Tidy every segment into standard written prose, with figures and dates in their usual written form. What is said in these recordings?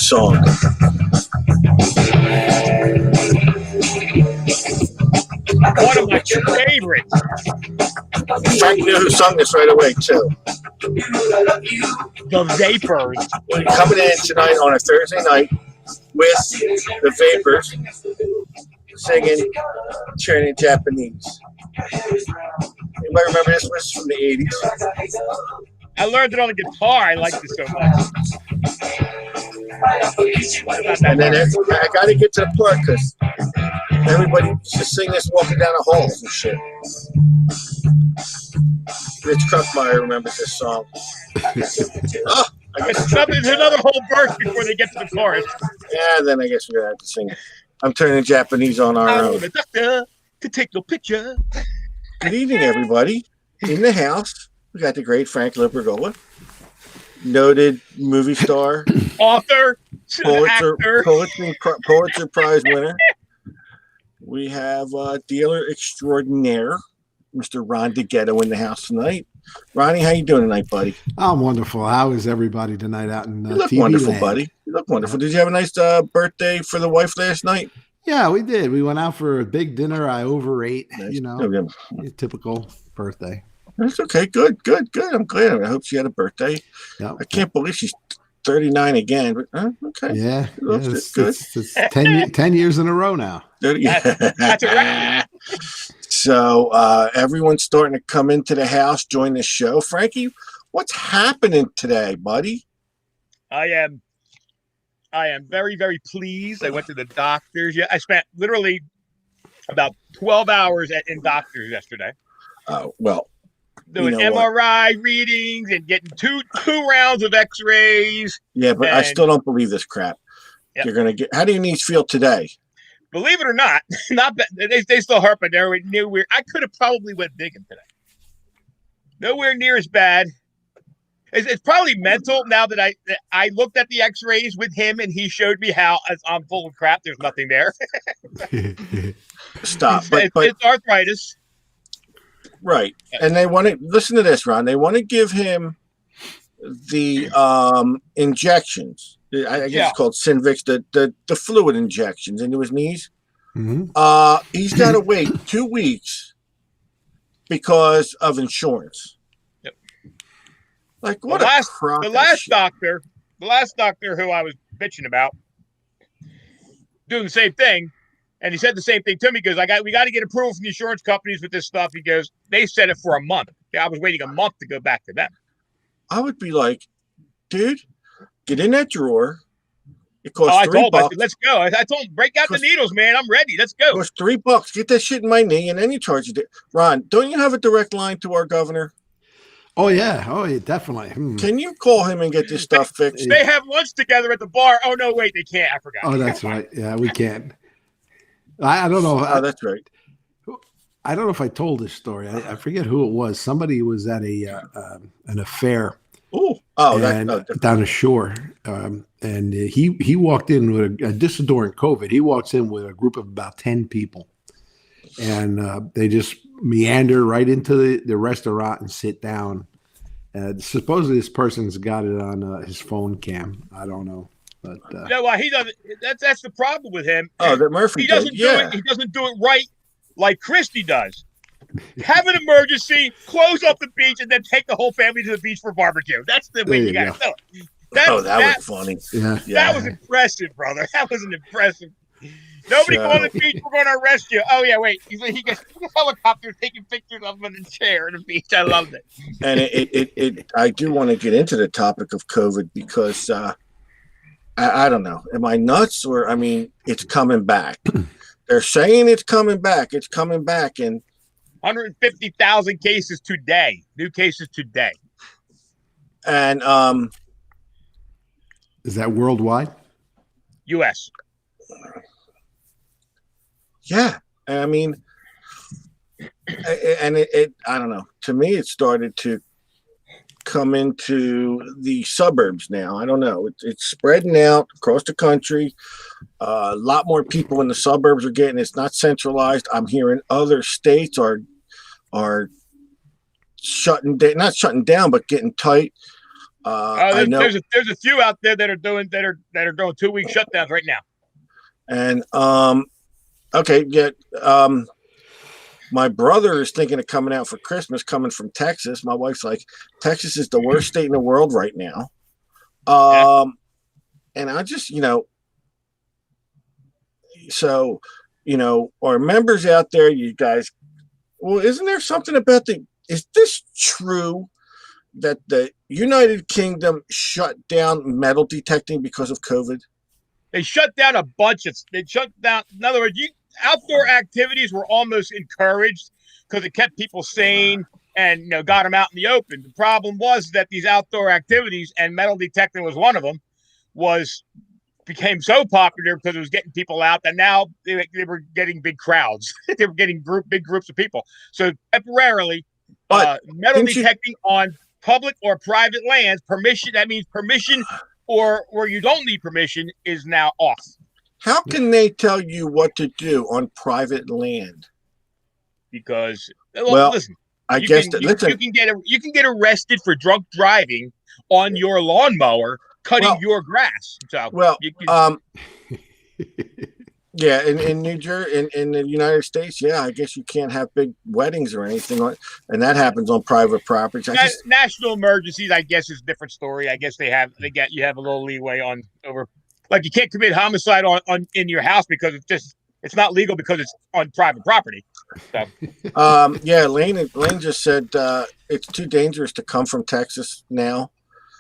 song. One of my favorites. Frank knew who sung this right away, too. The Vapors. We're coming in tonight on a Thursday night with the Vapors singing Turning Japanese. Anybody remember this? This is from the 80s. I learned it on the guitar. I liked it so much. And then I got to get to the part because everybody just sing this walking down the halls and shit. Rich Kruckmeyer remembers this song. Oh, There's another whole verse before they get to the chorus. Yeah, then I guess we're going to have to sing it. I'm turning Japanese on our own. The doctor to take your picture. Good evening, everybody. In the house, we got the great Frank Lipergola, noted movie star, author, actor, Pulitzer Prize winner. We have dealer extraordinaire, Mr. Ron DeGhetto, in the house tonight. Ronnie, how you doing tonight, buddy? I'm wonderful. How is everybody tonight out in You look TV wonderful, land? buddy. You look wonderful. Did you have a nice birthday for the wife last night? Yeah, we did. We went out for a big dinner. I overate, Nice. typical birthday. That's okay. Good. I'm glad. I hope she had a birthday. Yep. I can't believe she's 39 again. But okay. Yeah, That's good. It's 10 years in a row now. That's a wrap. So everyone's starting to come into the house, join the show. Frankie, what's happening today, buddy? I am very, very pleased. I went to the doctor's. Yeah, I spent literally about 12 hours in doctors yesterday. Oh, well. Doing MRI readings and getting two rounds of X-rays. Yeah, but I still don't believe this crap. Yep. You're gonna get. How do your knees feel today? Believe it or not, not bad. They still hurt, but they're nowhere. I could have probably went digging today. Nowhere near as bad. It's probably mental now that I looked at the X-rays with him and he showed me how I'm full of crap. There's nothing there. Stop. It's arthritis. Right. And they want to listen to this, Ron. They want to give him the injections. I guess it's called Synvix, the fluid injections into his knees. Mm-hmm. He's got to wait 2 weeks because of insurance. Yep. Like what the last doctor who I was bitching about doing the same thing. And he said the same thing to me. He goes, we got to get approval from the insurance companies with this stuff. He goes, they said it for a month. I was waiting a month to go back to them. I would be like, dude, get in that drawer. It costs I $3. told him, I said, let's go. I told him, break out the needles, man. I'm ready. Let's go. It costs $3. Get that shit in my knee, and then you charge it. Ron, don't you have a direct line to our governor? Oh yeah, definitely. Can you call him and get this stuff fixed? They have lunch together at the bar. Oh no, wait, they can't. I forgot. Oh, that's right. Yeah, we can't. I don't know. Oh, that's right. I don't know if I told this story. I forget who it was. Somebody was at an affair. Down the shore, and he walked in with this is during COVID. He walks in with a group of about 10 people, and they just meander right into the restaurant and sit down. Supposedly, this person's got it on his phone cam. I don't know. But no, he doesn't. That's the problem with him. Oh, that Murphy. He doesn't do it. He doesn't do it right like Christie does. Have an emergency, close up the beach, and then take the whole family to the beach for barbecue. That's the way you got to do it. That was funny. Yeah. That was impressive, brother. That was an impressive. Nobody go on the beach. We're going to arrest you. Oh yeah, wait. He gets a helicopter taking pictures of him in the chair on the beach. I loved it. And I do want to get into the topic of COVID because I don't know. Am I nuts or I mean it's coming back? They're saying it's coming back. It's coming back, and 150,000 cases today. New cases today. And is that worldwide? U.S. Yeah, I mean, and it I don't know. To me, it started to come into the suburbs now. I don't know. It's spreading out across the country. A lot more people in the suburbs are getting. It's not centralized. I'm hearing other states are shutting down, not shutting down, but getting tight I know, there's a few out there that are doing 2-week shutdowns right now. and okay, yeah. My brother is thinking of coming out for Christmas, coming from Texas. My wife's like, Texas is the worst state in the world right now. And I just, so, our members out there, you guys, well, isn't there something about is this true that the United Kingdom shut down metal detecting because of COVID? They shut down in other words, outdoor activities were almost encouraged because it kept people sane and got them out in the open. The problem was that these outdoor activities, and metal detecting was one of them, became so popular because it was getting people out that now they were getting big crowds. They were getting big groups of people. So temporarily, metal detecting on public or private lands, that means permission, or where you don't need permission, is now off. How can they tell you what to do on private land? Because listen, you can get arrested for drunk driving on your lawnmower cutting your grass. So yeah, in New Jersey, in the United States, yeah, I guess you can't have big weddings or anything, and that happens on private property. National emergencies, I guess, is a different story. I guess you have a little leeway over. Like, you can't commit homicide in your house because it's not legal because it's on private property. So. Yeah, Lane just said it's too dangerous to come from Texas now.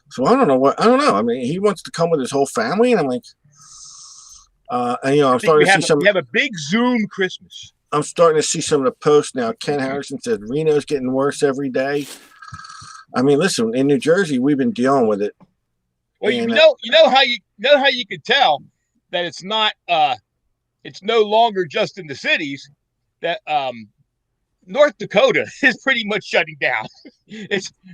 So I don't know. I mean, he wants to come with his whole family, and I'm like, I'm starting to see some. We have a big Zoom Christmas. I'm starting to see some of the posts now. Ken Harrison said Reno's getting worse every day. I mean, listen, in New Jersey, we've been dealing with it. Well, you know how you could tell that it's not it's no longer just in the cities, that North Dakota is pretty much shutting down.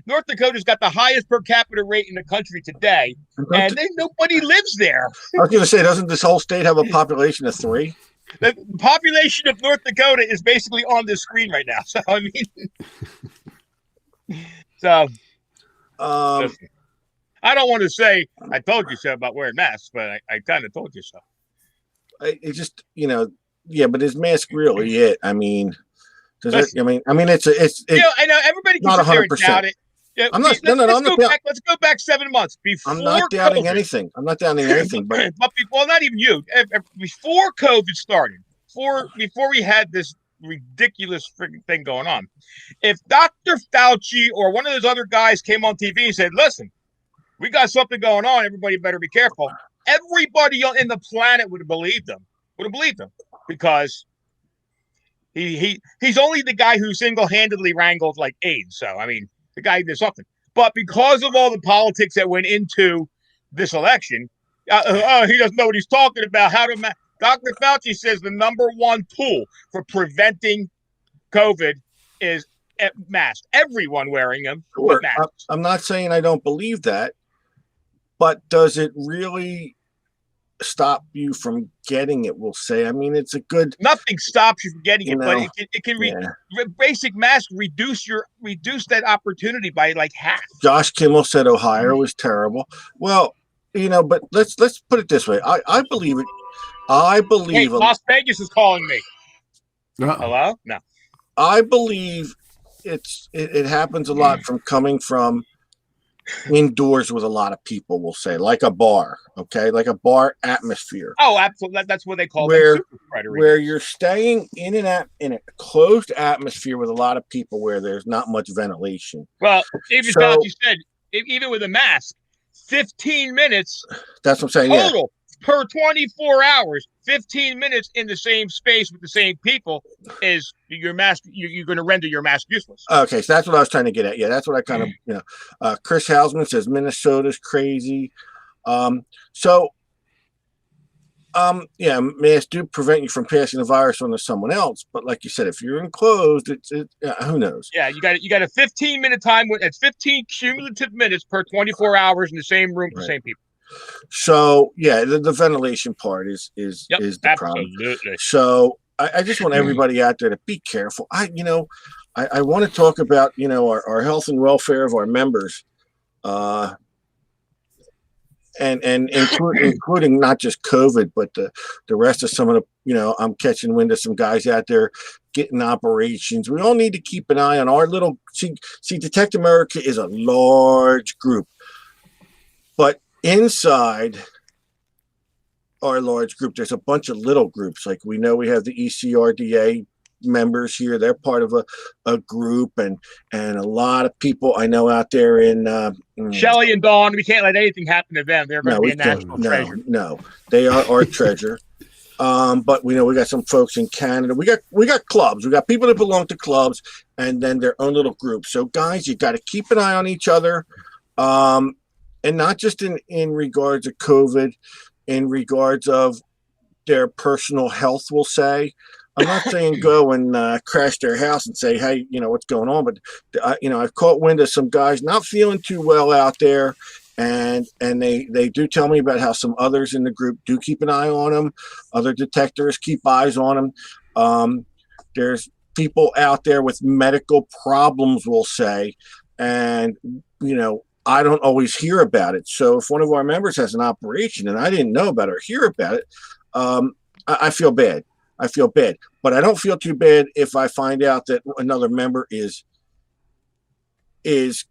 North Dakota's got the highest per capita rate in the country today, and nobody lives there. I was going to say, doesn't this whole state have a population of 3? The population of North Dakota is basically on this screen right now. So I mean, listen. I don't want to say I told you so about wearing masks, but I kind of told you so. It just, but is mask really it? I mean, it's I know everybody can sit there and doubt it. Yeah, let's go back 7 months before. I'm not doubting COVID. Anything. I'm not doubting anything, but not even you. Before COVID started, before we had this ridiculous freaking thing going on, if Dr. Fauci or one of those other guys came on TV and said, "Listen, we got something going on. Everybody better be careful," everybody in the planet would have believed them. Because he's only the guy who single-handedly wrangled like AIDS. So I mean, the guy did something. But because of all the politics that went into this election, he doesn't know what he's talking about. Dr. Fauci says the number one tool for preventing COVID is masks. Everyone wearing them. Sure. I'm not saying I don't believe that, but does it really stop you from getting it? We'll say. I mean, it's a good. Nothing stops you from getting it, but it can basic mask reduce that opportunity by like half. Josh Kimmel said Ohio was terrible. Well, but let's put it this way. I believe it. I believe. Hey, Las Vegas is calling me. Hello? No. I believe it happens a lot from coming from indoors with a lot of people, we'll say, like a bar, okay? Like a bar atmosphere. Oh, absolutely. That's what they call where you're staying in a closed atmosphere with a lot of people where there's not much ventilation. Well, even Fauci said, even with a mask, 15 minutes. That's what I'm saying. Total per 24 hours, 15 minutes in the same space with the same people is your mask. You're going to render your mask useless. Okay, so that's what I was trying to get at. Yeah, that's what I kind of, Chris Hausman says Minnesota's crazy. Masks do prevent you from passing the virus on to someone else. But like you said, if you're enclosed, who knows? Yeah, you got a 15-minute time. It's 15 cumulative minutes per 24 hours in the same room with the same people. So yeah, the ventilation part is the problem. So I just want everybody out there to be careful. I want to talk about our health and welfare of our members. including not just COVID, but the rest of some of the, I'm catching wind of some guys out there getting operations. We all need to keep an eye on our little, see, Detect America is a large group, but inside our large group, there's a bunch of little groups. Like we know we have the ECRDA members here. They're part of a group, and a lot of people I know out there in Shelly and Dawn. We can't let anything happen to them. They're going to be a national treasure. No, they are our treasure. But we know we got some folks in Canada. We got clubs. We got people that belong to clubs, and then their own little groups. So guys, you got to keep an eye on each other, and not just in regards of COVID, in regards of their personal health. We'll say. I'm not saying go and crash their house and say, hey, what's going on? But, I've caught wind of some guys not feeling too well out there. And they do tell me about how some others in the group do keep an eye on them. Other detectors keep eyes on them. There's people out there with medical problems, we'll say. And, I don't always hear about it. So if one of our members has an operation and I didn't know about it or hear about it, I feel bad. But I don't feel too bad if I find out that another member is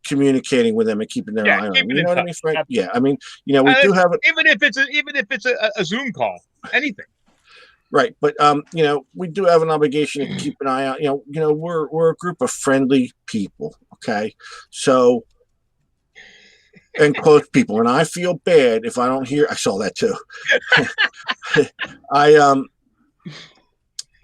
communicating with them and keeping their eye on them. You know what I mean, Frank? Yeah, I mean, we do have it, even if it's a Zoom call, anything. Right, but we do have an obligation to keep an eye out. We're a group of friendly people, okay? So, and close people, and I feel bad if I don't hear. I saw that too.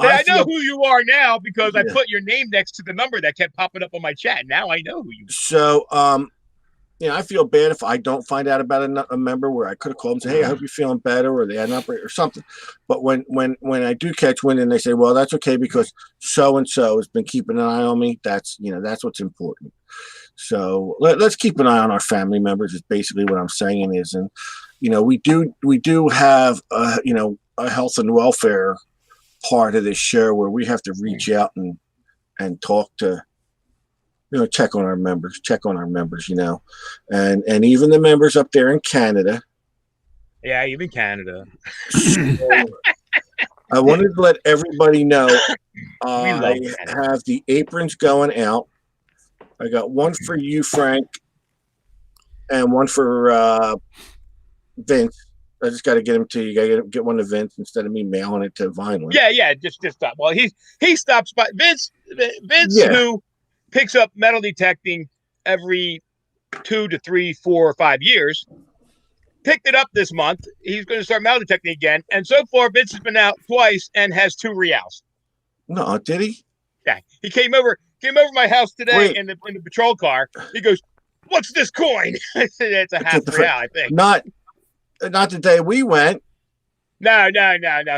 I know who you are now because I put your name next to the number that kept popping up on my chat. Now I know who you are. So, I feel bad if I don't find out about a member where I could have called and say, hey, I hope you're feeling better, or they had an operation or something. But when I do catch wind and they say, well, that's okay because so-and-so has been keeping an eye on me, that's what's important. So let's keep an eye on our family members is basically what I'm saying is, and, we do have, a health and welfare part of this show where we have to reach out and talk to, check on our members, and even the members up there in Canada. Yeah, even Canada. So, I wanted to let everybody know I have the aprons going out. I got one for you, Frank, and one for Vince. I just got to get them to you. You got to get one to Vince instead of me mailing it to Vineland. Yeah, just stop. Well, he stops by Vince, who picks up metal detecting every 2 to 3, 4, or 5 years. Picked it up this month. He's going to start metal detecting again, and so far Vince has been out twice and has 2 reals. No, did he? Yeah, he came over my house today in the patrol car. He goes, "What's this coin?" I said, "It's a half real, I think." Not the day we went. No.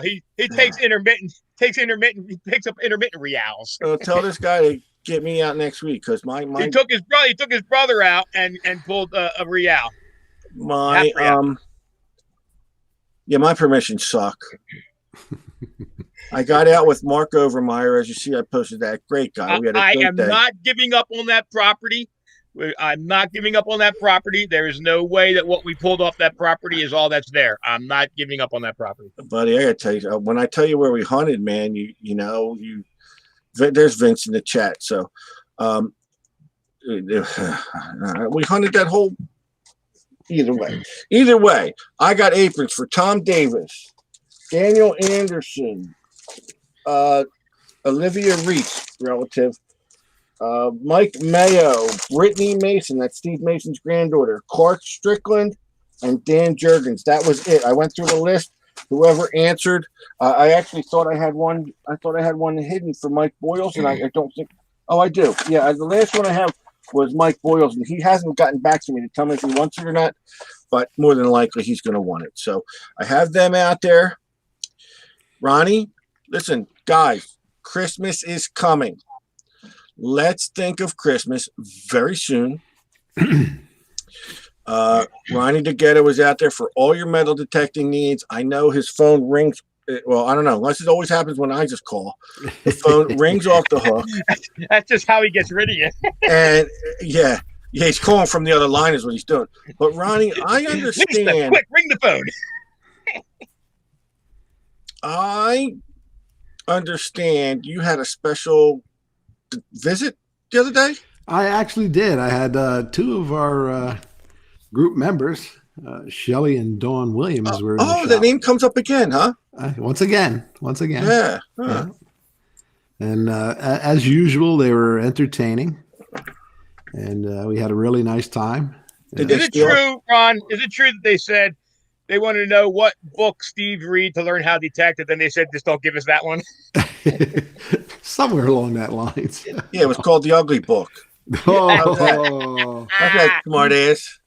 He takes intermittent. He picks up intermittent reals. So tell this guy to get me out next week because my he took his brother out and pulled a real. My permissions suck. I got out with Mark Overmeyer. As you see, I posted that. Great guy. We had a great day. Not giving up on that property. I'm not giving up on that property. There is no way that what we pulled off that property is all that's there. I'm not giving up on that property. Buddy, I got to tell you, when I tell you where we hunted, man, there's Vince in the chat. So we hunted that whole, either way, I got aprons for Tom Davis, Daniel Anderson, Olivia Reese, relative, Mike Mayo, Brittany Mason, that's Steve Mason's granddaughter, Clark Strickland, and Dan Jurgens. That was it. I went through the list. Whoever answered, I actually thought I had one. I thought I had one hidden for Mike Boyles, and I don't think. Oh, I do. Yeah, the last one I have was Mike Boyles, and he hasn't gotten back to me to tell me if he wants it or not. But more than likely, he's going to want it. So I have them out there. Ronnie, listen, guys, Christmas is coming. Let's think of Christmas very soon. Ronnie DeGhetto was out there for all your metal detecting needs. I know his phone rings. Well, I don't know. Unless it always happens when I just call. The phone rings off the hook. That's just how he gets rid of you. And yeah, Yeah, he's calling from the other line is what he's doing. But Ronnie, I understand. Lisa, quick, ring the phone. I understand you had a special visit the other day. I actually did. I had two of our group members, Shelly and Dawn Williams, were. Oh, that name comes up again, huh? Once again. Yeah. Yeah. And as usual, they were entertaining, and we had a really nice time. Is it true, Ron? Is it true that they said they wanted to know what book Steve read to learn how to detect it? Then they said, just don't give us that one. Somewhere along that lines. Yeah, it was called The Ugly Book. Oh, okay, smart ass.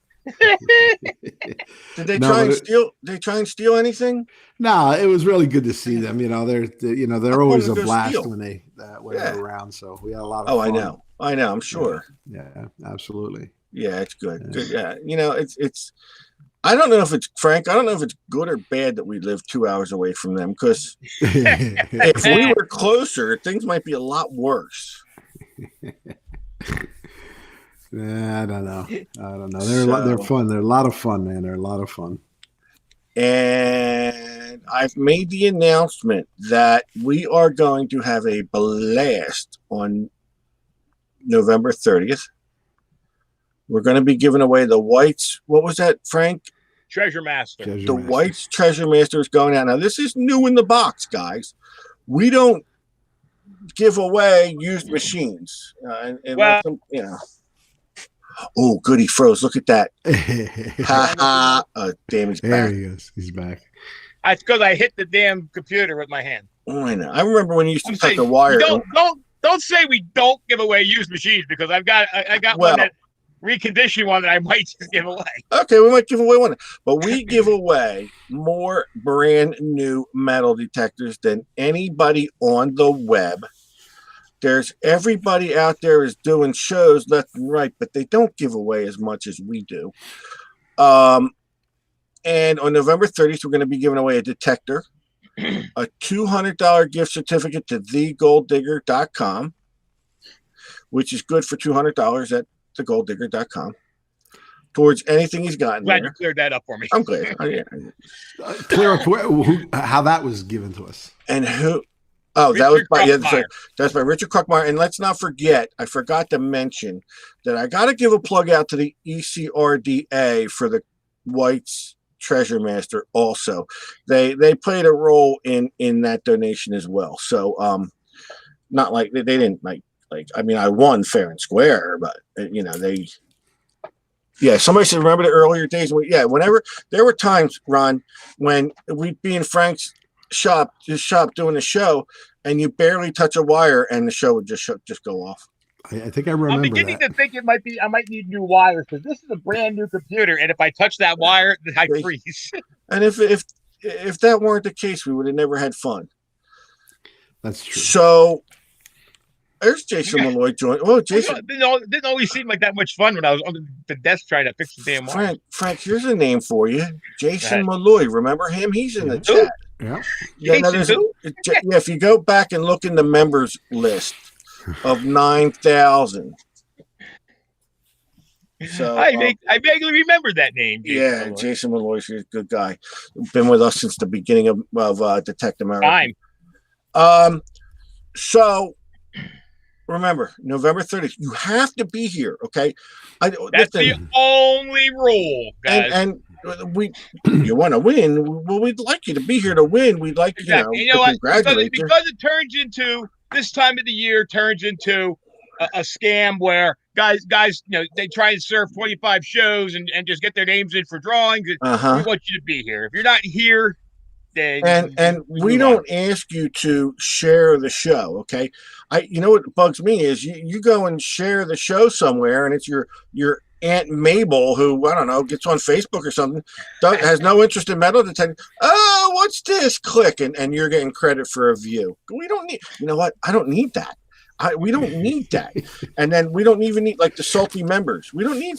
Did they try and steal? They try and steal anything? No, it was really good to see them. They're always a blast steal. when they're around. So we had a lot of fun. I know. I'm sure. Yeah, absolutely. Yeah, it's good. Yeah. Good. Yeah, it's. I don't know if it's Frank. I don't know if it's good or bad that we live 2 hours away from them. Because if we were closer, things might be a lot worse. I don't know. They're fun. They're a lot of fun, man. They're a lot of fun. And I've made the announcement that we are going to have a blast on November 30th. We're going to be giving away the Whites. What was that, Frank? Treasure Master. White's Treasure Master is going out. Now, this is new in the box, guys. We don't give away used machines. Oh, good, he froze. Look at that. Ha ha. Damn, he's back. There he is. He's back. That's because I hit the damn computer with my hand. Oh, I know. I remember when you used to cut the wire. Don't say we don't give away used machines, because I got one that reconditioned one that I might just give away. Okay, we might give away one, but we give away more brand new metal detectors than anybody on the web. There's everybody out there is doing shows left and right, but they don't give away as much as we do. And on November 30th, we're going to be giving away a detector, a $200 gift certificate to thegolddigger.com, which is good for $200 at thegolddigger.com towards anything he's gotten. Glad you cleared that up for me. I'm glad. Clear up how that was given to us. And who? Oh, that's by Richard Kruckmeyer. And let's not forget, I forgot to mention that I got to give a plug out to the ECRDA for the White's Treasure Master also. They played a role in that donation as well. So not like they didn't like I mean, I won fair and square, but somebody said remember the earlier days. Whenever there were times, Ron, when we'd be in Frank's shop doing a show, and you barely touch a wire, and the show would just go off. I think I remember. I'm beginning to think I might need new wires, because this is a brand new computer, and if I touch that wire, I freeze. And if that weren't the case, we would have never had fun. That's true. So there's Jason Malloy joined. Oh, Jason didn't always seem like that much fun when I was on the desk trying to fix the damn wire. Frank, here's a name for you, Jason Malloy. Remember him? He's in the chat. Yeah. If you go back and look in the members list of 9,000. So I vaguely remember that name. Jason Malloy's a good guy. Been with us since the beginning of Detect America. So remember, November 30th, you have to be here, okay? That's the only rule, guys. And you want to win? Well, we'd like you to be here to win. We'd like to congratulate you. Because it turns into this time of the year turns into a scam where guys, they try and serve 25 shows and just get their names in for drawings. We want you to be here. If you're not here, then we don't ask you to share the show, okay? What bugs me is you go and share the show somewhere, and it's your Aunt Mabel, who, I don't know, gets on Facebook or something, has no interest in metal detecting. Oh, what's this? Click, and you're getting credit for a view. We don't need, I don't need that. We don't need that. And then we don't even need, like, the salty members. We don't need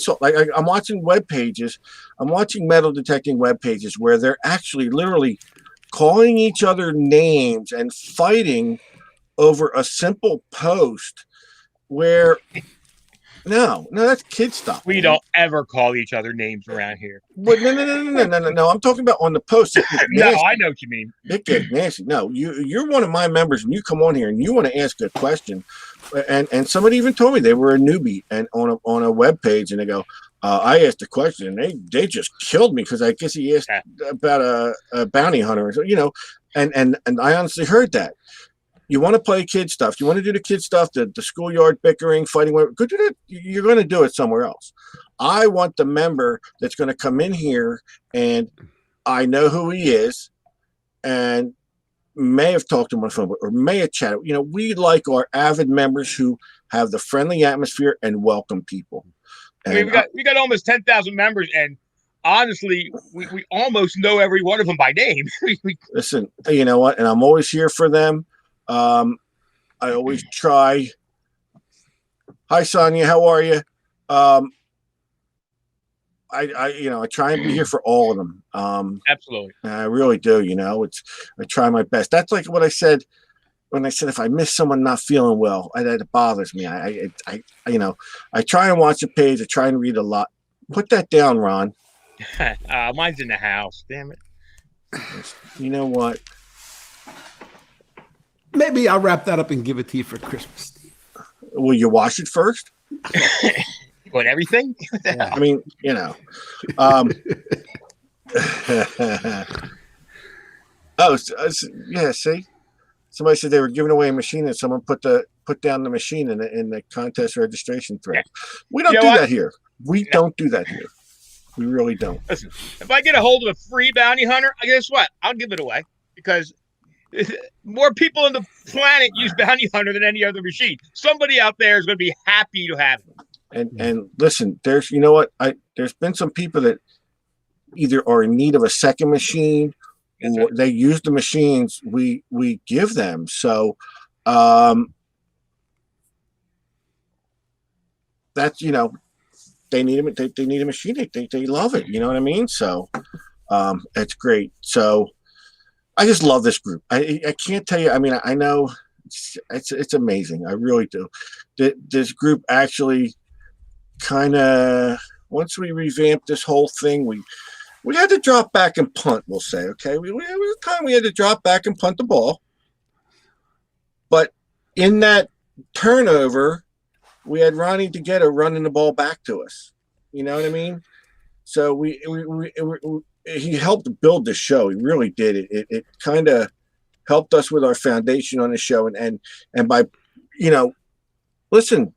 I'm watching web pages. I'm watching metal detecting web pages where they're actually literally calling each other names and fighting over a simple post where No, that's kid stuff. We don't ever call each other names around here. But no. I'm talking about on the post. No, I know what you mean. It gets nasty. No, you're one of my members, and you come on here and you want to ask a question, and somebody even told me they were a newbie and on a web page, and they go, I asked a question, and they just killed me because I guess he asked about a bounty hunter, so and I honestly heard that. You want to play kid stuff. You want to do the kid stuff, the schoolyard bickering, fighting. Go do that. You're going to do it somewhere else. I want the member that's going to come in here and I know who he is and may have talked to him on the phone or may have chatted. We like our avid members who have the friendly atmosphere and welcome people. And I mean, we got almost 10,000 members, and honestly, we almost know every one of them by name. Listen, you know what? And I'm always here for them. I always try. Hi, Sonia. How are you? I try and be here for all of them. Absolutely. I really do. I try my best. That's like what I said when I said if I miss someone not feeling well, that bothers me. I try and watch the page. I try and read a lot. Put that down, Ron. Mine's in the house. Damn it. You know what? Maybe I'll wrap that up and give it to you for Christmas. Will you wash it first? What, everything? I mean, yeah. See, somebody said they were giving away a machine, and someone put down the machine in the contest registration thread. We don't do that here. We don't do that here. We really don't. Listen, if I get a hold of a free bounty hunter, guess what? I'll give it away because more people on the planet use bounty hunter than any other machine. Somebody out there is going to be happy to have it. And listen, there's there's been some people that either are in need of a second machine or they use the machines we give them. So that's they need a machine. They love it. You know what I mean? So it's great. So I just love this group. I can't tell you. I mean, I know it's amazing. I really do. This group actually kind of, once we revamped this whole thing, we had to drop back and punt. We'll say, okay, it was a time we had to drop back and punt the ball. But in that turnover, we had Ronnie DeGhetto running the ball back to us. You know what I mean? So he helped build the show. He really did. It kind of helped us with our foundation on the show. And by, listen,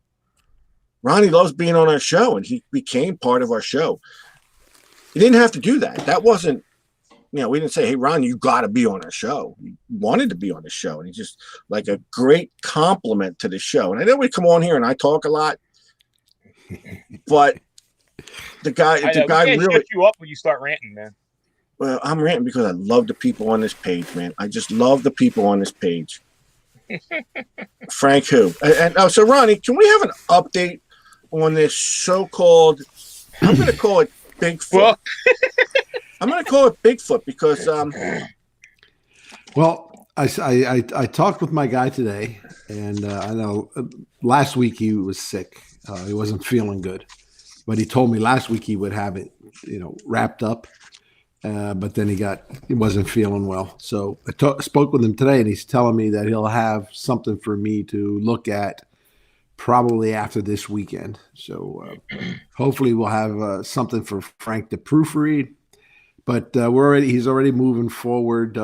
Ronnie loves being on our show, and he became part of our show. He didn't have to do that. That wasn't, we didn't say, hey, Ron, you got to be on our show. He wanted to be on the show, and he's just like a great compliment to the show. And I know we come on here and I talk a lot, but the guy really shut you up when you start ranting, man. Well, I'm ranting because I love the people on this page, man. I just love the people on this page. Frank, who? So Ronnie, can we have an update on this so-called? I'm going to call it Bigfoot. I'm going to call it Bigfoot because Well, I talked with my guy today, and I know last week he was sick. He wasn't feeling good, but he told me last week he would have it, wrapped up. But then he wasn't feeling well. So I spoke with him today, and he's telling me that he'll have something for me to look at probably after this weekend. So hopefully we'll have something for Frank to proofread. But he's already moving forward,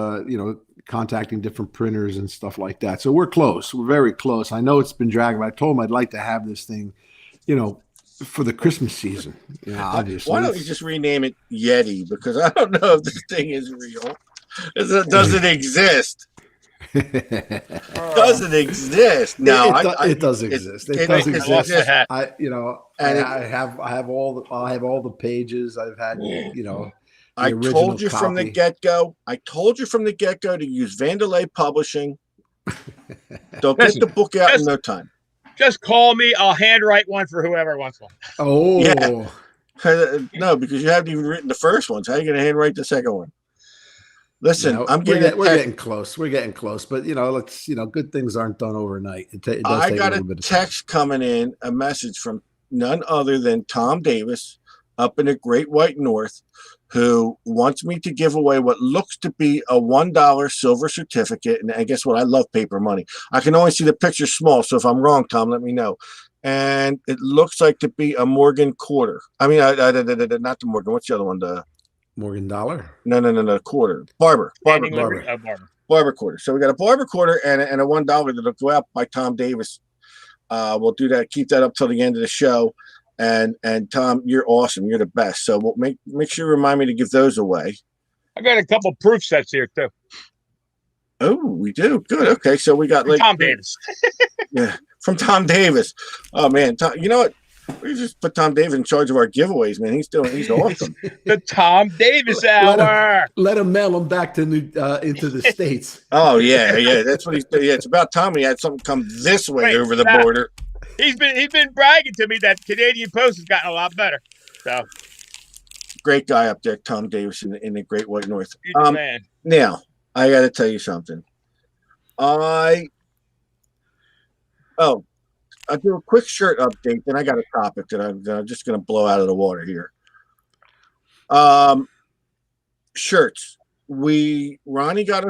contacting different printers and stuff like that. So we're close. We're very close. I know it's been dragging, but I told him I'd like to have this thing, for the Christmas season. Obviously. Why don't you just rename it Yeti? Because I don't know if this thing is real. Does it exist? Does it exist? No, it does exist. It does exist. I have all the pages. I've had, I told you from the get-go. To use Vandelay Publishing. They'll get the book out in no time. Just call me. I'll handwrite one for whoever wants one. Oh, yeah. No, because you haven't even written the first one. So how are you going to handwrite the second one? Listen, we're getting close. We're getting close, but good things aren't done overnight. It does I got a text coming in, a message from none other than Tom Davis up in the Great White North, who wants me to give away what looks to be a $1 silver certificate. And guess what? I love paper money. I can only see the picture small, so if I'm wrong, Tom, let me know. And it looks like to be a Morgan quarter. I mean, not the Morgan. What's the other one? The Morgan dollar? No, quarter. Barber quarter. So we got a Barber quarter and a $1 that'll go out by Tom Davis. We'll do that. Keep that up till the end of the show. And Tom, you're awesome. You're the best. So we'll make sure you remind me to give those away. I got a couple proof sets here too. Oh, we do. Good. Okay, so we got Tom Davis. Yeah, from Tom Davis. Oh man, Tom, you know what? We just put Tom Davis in charge of our giveaways, man. He's awesome. The Tom Davis hour. Let him mail them back to into the States. Oh yeah. That's what he's doing. Yeah, it's about time he had something come this way over the border. He's been bragging to me that Canadian Post has gotten a lot better. So great guy up there, Tom Davis in the Great White North. Man. Now I got to tell you something. I'll do a quick shirt update. Then I got a topic that I'm just going to blow out of the water here. Shirts. Ronnie got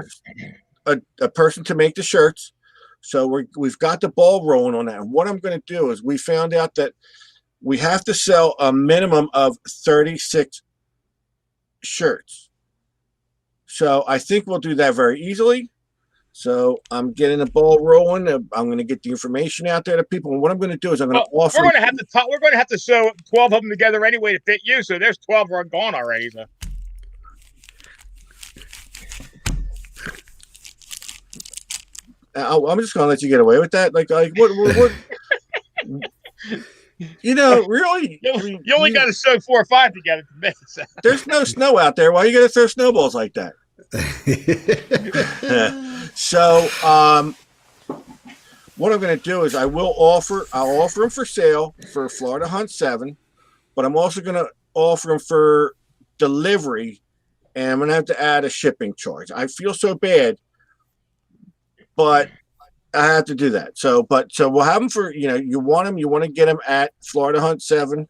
a person to make the shirts. So we've got the ball rolling on that. And what I'm going to do is we found out that we have to sell a minimum of 36 shirts. So I think we'll do that very easily. So I'm getting the ball rolling. I'm going to get the information out there to people. And what I'm going to do is I'm going to offer. We're going to have to sew 12 of them together anyway to fit you. So there's 12 are gone already. So. I'm just going to let you get away with that. Like what? You know, really, you only got to sew 4 or 5 together to make it. There's no snow out there. Why are you going to throw snowballs like that? So, what I'm going to do is I'll offer them for sale for Florida Hunt 7, but I'm also going to offer them for delivery, and I'm going to have to add a shipping charge. I feel so bad, but I have to do that. So we'll have them for, you want to get them at Florida Hunt 7.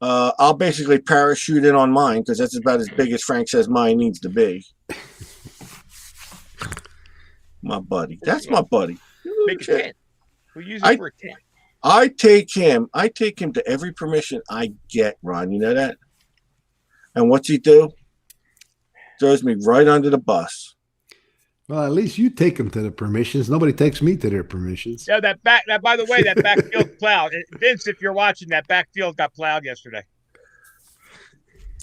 I'll basically parachute in on mine because that's about as big as Frank says mine needs to be. My buddy. That's my buddy. Make it 10. We'll use it for a 10. I take him to every permission I get, Ron. You know that? And what's he do? Throws me right under the bus. Well, at least you take them to the permissions. Nobody takes me to their permissions. Yeah, by the way, that backfield plowed. Vince, if you're watching, that backfield got plowed yesterday.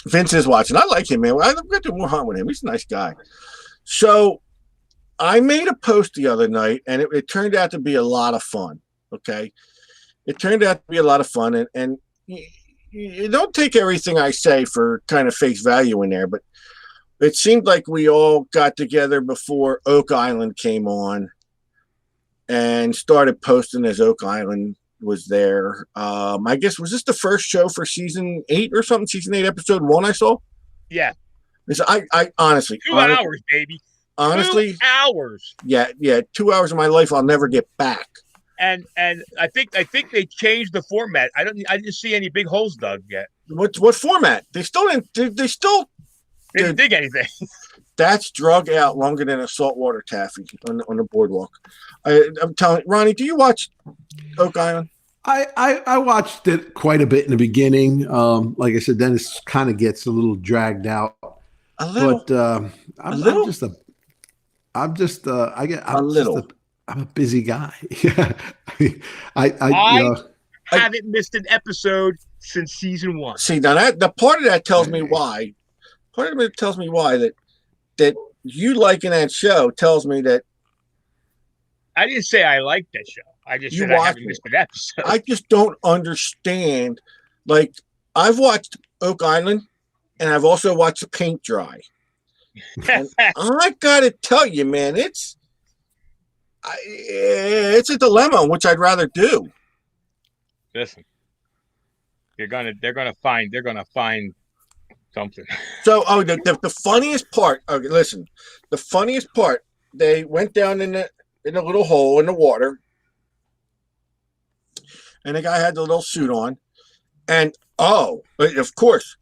Vince is watching. I like him, man. I'm going to do more hunt with him. He's a nice guy. So I made a post the other night, and it turned out to be a lot of fun. Okay. It turned out to be a lot of fun. And you don't take everything I say for kind of face value in there, but it seemed like we all got together before Oak Island came on and started posting as Oak Island was there. I guess, was this the first show for season 8 or something? Season 8, episode 1 I saw? Yeah. I honestly. 2 hours, baby. Honestly. 2 hours. Yeah. 2 hours of my life I'll never get back. And I think they changed the format. I didn't see any big holes dug yet. What format? They still didn't. They still didn't dig anything. That's drug out longer than a saltwater taffy on the boardwalk. I'm telling Ronnie, do you watch Oak Island? I watched it quite a bit in the beginning. Like I said, then it kind of gets a little dragged out. A little. But I'm a busy guy. I haven't missed an episode since season 1. See, now the part of that tells me why. Part of it tells me why that you liking that show tells me that. I didn't say I liked that show. I just said I haven't missed an episode. I just don't understand. Like, I've watched Oak Island, and I've also watched Paint Dry. And I gotta tell you, man, it's a dilemma, which I'd rather do. Listen, they're gonna find something. So, the funniest part. Okay, listen, the funniest part. They went down in a little hole in the water, and the guy had the little suit on, and of course,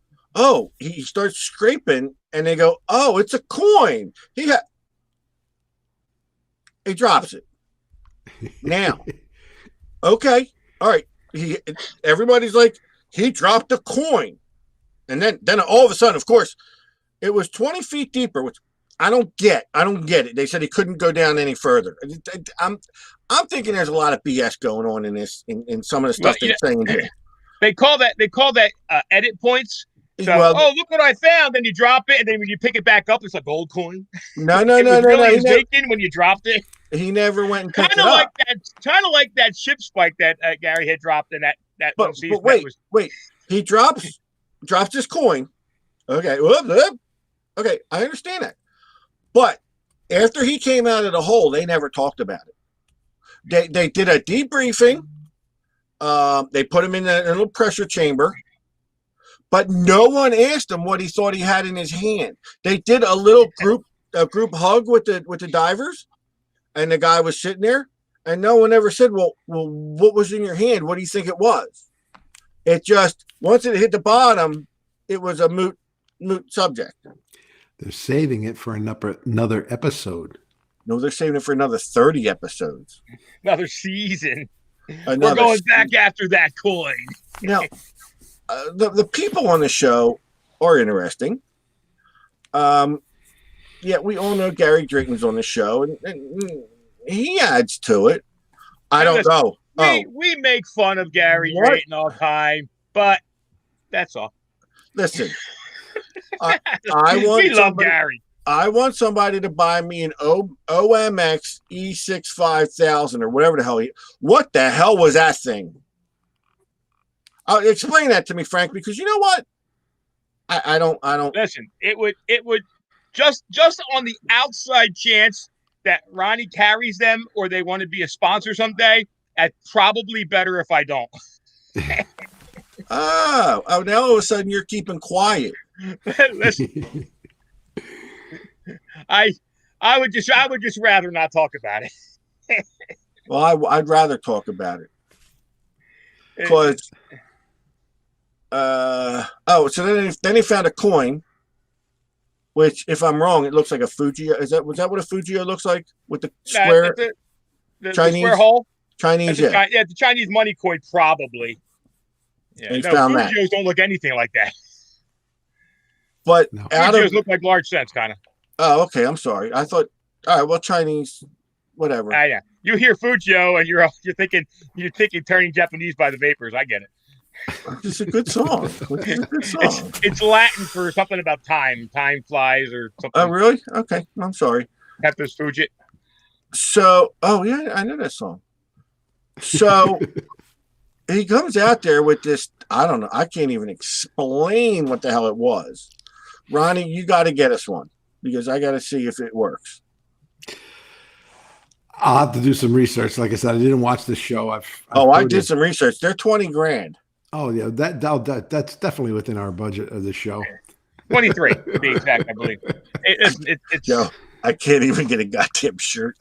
he starts scraping, and they go, oh, it's a coin. He drops it. Now, okay, all right. Everybody's like, he dropped a coin, and then all of a sudden, of course, it was 20 feet deeper, which I don't get it. They said he couldn't go down any further. I'm thinking there's a lot of BS going on in this, in some of the stuff they're saying here. They call that edit points. So, look what I found. Then you drop it, and then when you pick it back up, it's a gold coin. No. Really vacant when you dropped it. He never went and picked it up. Kind of like that ship spike that Gary had dropped in that one season. But wait. He drops his coin. Okay. Okay, I understand that. But after he came out of the hole, they never talked about it. They did a debriefing. They put him in a little pressure chamber, but no one asked him what he thought he had in his hand. They did a little group hug with the divers, and the guy was sitting there, and no one ever said, well, what was in your hand? What do you think it was? It just, once it hit the bottom, it was a moot subject. They're saving it for another episode. No, they're saving it for another 30 episodes. Another season. We're going back after that coin. Now, the people on the show are interesting. We all know Gary Drayton's on the show, and he adds to it. I don't know. We make fun of Gary Drayton all the time, but that's all. Listen, we love Gary. I want somebody to buy me an OMX E65000 or whatever the hell. What the hell was that thing? Explain that to me, Frank, because you know what? I don't. Listen, it would just on the outside chance that Ronnie carries them or they want to be a sponsor someday. It's probably better if I don't. Now all of a sudden you're keeping quiet. Listen, I would just rather not talk about it. Well, I'd rather talk about it because so then he found a coin, which, if I'm wrong, it looks like a Fujio. Was that what a Fujio looks like with the square? The Chinese square hole. Chinese, the Chinese money coin, probably. Yeah, found Fujios don't look anything like that. But Fujios look like large cents, kind of. Oh, okay. I'm sorry. I thought. All right. Well, Chinese, whatever. Yeah. You hear Fujio, and you're thinking turning Japanese by the vapors. I get it. It's a good song. It's Latin for something about time. Time flies or something. Oh, really? Okay. I'm sorry. Pepper's Fujit. So, yeah, I know that song. So he comes out there with this. I don't know. I can't even explain what the hell it was. Ronnie, you got to get us one because I got to see if it works. I'll have to do some research. Like I said, I didn't watch the show. I did some research. They're $20,000. Oh yeah, that's definitely within our budget of the show. 23 to be exact, I believe. It's Joe, I can't even get a goddamn shirt.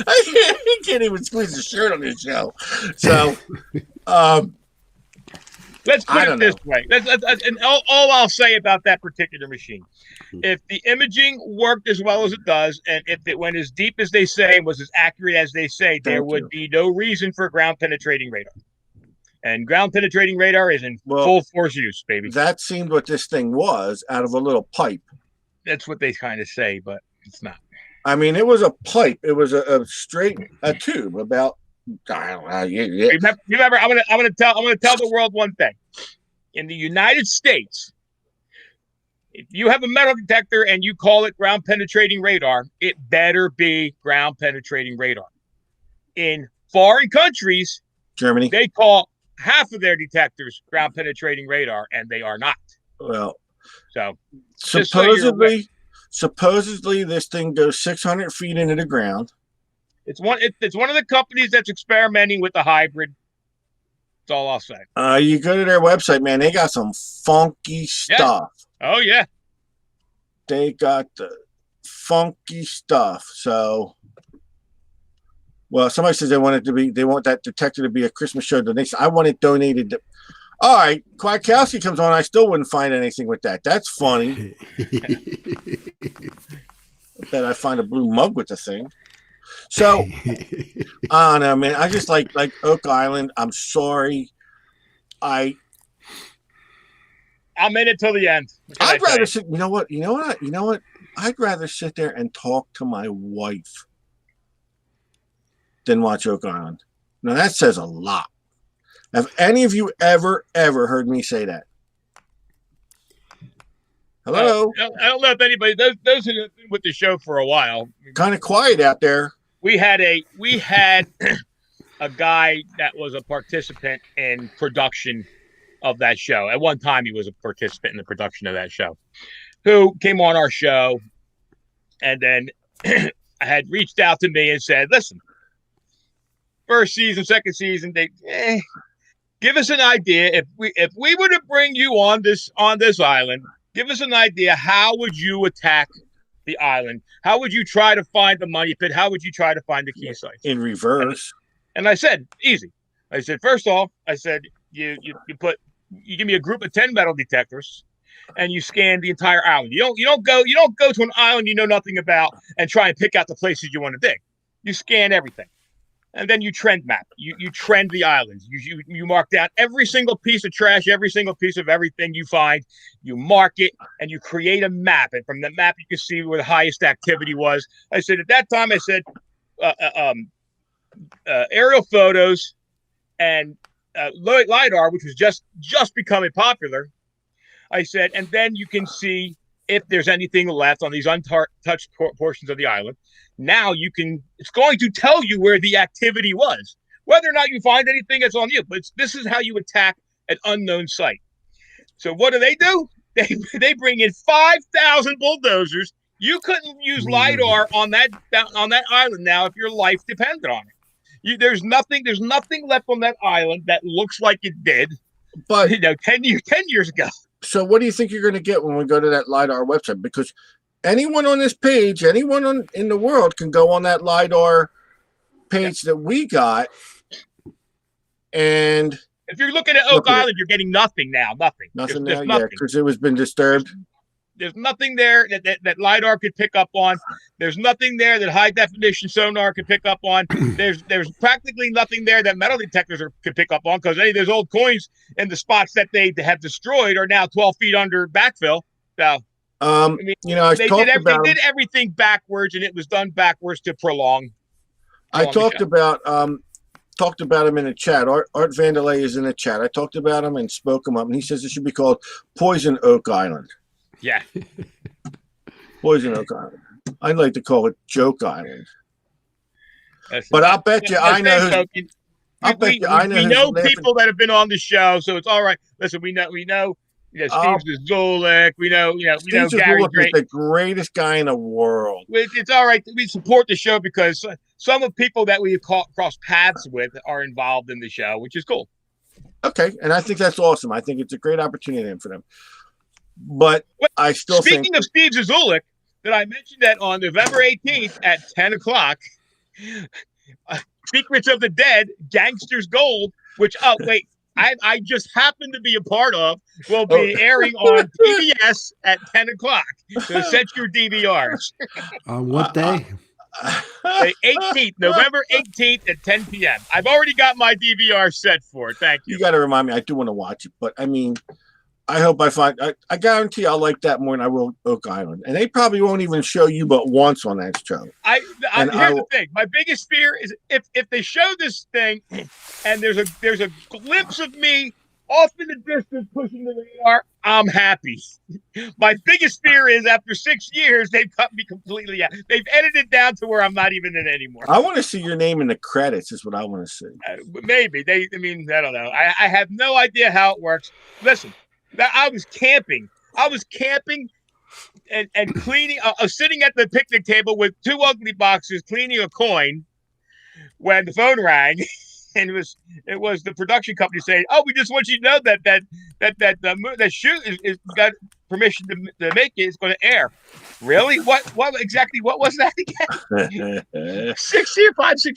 I can't even squeeze a shirt on this show. So, let's put it this way. And all I'll say about that particular machine, if the imaging worked as well as it does, and if it went as deep as they say and was as accurate as they say, there would be no reason for ground penetrating radar. And ground penetrating radar is in full force use, baby. That seemed what this thing was, out of a little pipe. That's what they kind of say, but it's not. I mean, it was a pipe. It was a straight tube about. I don't know. Remember, I'm gonna tell the world one thing. In the United States, if you have a metal detector and you call it ground penetrating radar, it better be ground penetrating radar. In foreign countries, Germany, they call half of their detectors ground penetrating radar, and they are not. Well, so supposedly this thing goes 600 feet into the ground. It's one of the companies that's experimenting with the hybrid. That's all I'll say. You go to their website, man. They got some funky stuff. Yeah. Oh yeah, they got the funky stuff. So Well, somebody says they want that detector to be a Christmas show donation. I want it donated. All right, Kwiatkowski comes on. I still wouldn't find anything with that. That's funny. Bet I find a blue mug with the thing. So I don't know, man. I just like Oak Island. I'm sorry. I'm in it till the end. I'd rather sit. You know what? I'd rather sit there and talk to my wife than watch Oak Island. Now that says a lot. Have any of you ever heard me say that? Hello? I don't know if anybody, those who have been with the show for a while. Kind of quiet out there. We had a guy that was a participant in production of that show. At one time, he was a participant in the production of that show, who came on our show, and then had reached out to me and said, listen, first season, second season, give us an idea. If we were to bring you on this island, give us an idea. How would you attack the island? How would you try to find the money pit? How would you try to find the key sites? In reverse. And I said, easy. I said, first off, I said, you give me a group of 10 metal detectors and you scan the entire island. You don't go to an island you know nothing about and try and pick out the places you want to dig. You scan everything. And then you trend map. You trend the islands. You mark down every single piece of trash, every single piece of everything you find. You mark it and you create a map. And from the map, you can see where the highest activity was. I said, at that time, I said, aerial photos and LiDAR, which was just becoming popular. I said, and then you can see if there's anything left on these untouched portions of the island. Now it's going to tell you where the activity was. Whether or not you find anything, it's on you. But this is how you attack an unknown site. So what do? They bring in 5,000 bulldozers. You couldn't use LiDAR on that island now if your life depended on it. There's nothing left on that island that looks like it did. But 10 years ago. So what do you think you're going to get when we go to that LiDAR website? Because anyone on this page, anyone in the world can go on that LiDAR page that we got. And if you're looking at Oak Island, you're getting nothing now. Nothing. Nothing now, yeah, because it was been disturbed. There's nothing there that LiDAR could pick up on. There's nothing there that high definition sonar could pick up on. There's practically nothing there that metal detectors could pick up on, because any of those old coins in the spots that they have destroyed are now 12 feet under backfill. So, they did everything backwards, and it was done backwards to prolong. I talked about him in the chat. Art Vandelay is in the chat. I talked about him and spoke him up, and he says it should be called Poison Oak Island. Yeah. Poison Oak Island. I'd like to call it Joke Island. But I'll bet you I know. We know people that have been on the show, so it's all right. Listen, we know. Steve Zulik. We know Gary Drake, the greatest guy in the world. It's all right. We support the show because some of the people that we cross paths with are involved in the show, which is cool. Okay, and I think that's awesome. I think it's a great opportunity for them. But I still Speaking of Steve Zulik, that I mentioned that on November 18th at 10 o'clock, Secrets of the Dead, Gangsters Gold, which, I just happened to be a part of, will be airing on PBS at 10 o'clock. So set your DVRs. On what day? The 18th, November 18th at 10 p.m. I've already got my DVR set for it. Thank you. You got to remind me. I do want to watch it, but I mean, I hope I guarantee I'll like that more than I will Oak Island. And they probably won't even show you but once on that show. Here's the thing. My biggest fear is if they show this thing and there's a glimpse of me off in the distance pushing the radar, I'm happy. My biggest fear is after 6 years, they've cut me completely out. They've edited down to where I'm not even in anymore. I want to see your name in the credits is what I want to see. Maybe. I don't know. I have no idea how it works. Listen. I was camping and cleaning. I was sitting at the picnic table with two ugly boxes cleaning a coin when the phone rang, and it was the production company saying, "Oh, we just want you to know that shoot is got permission to make it. It's going to air. Really? What exactly? What was that again? 6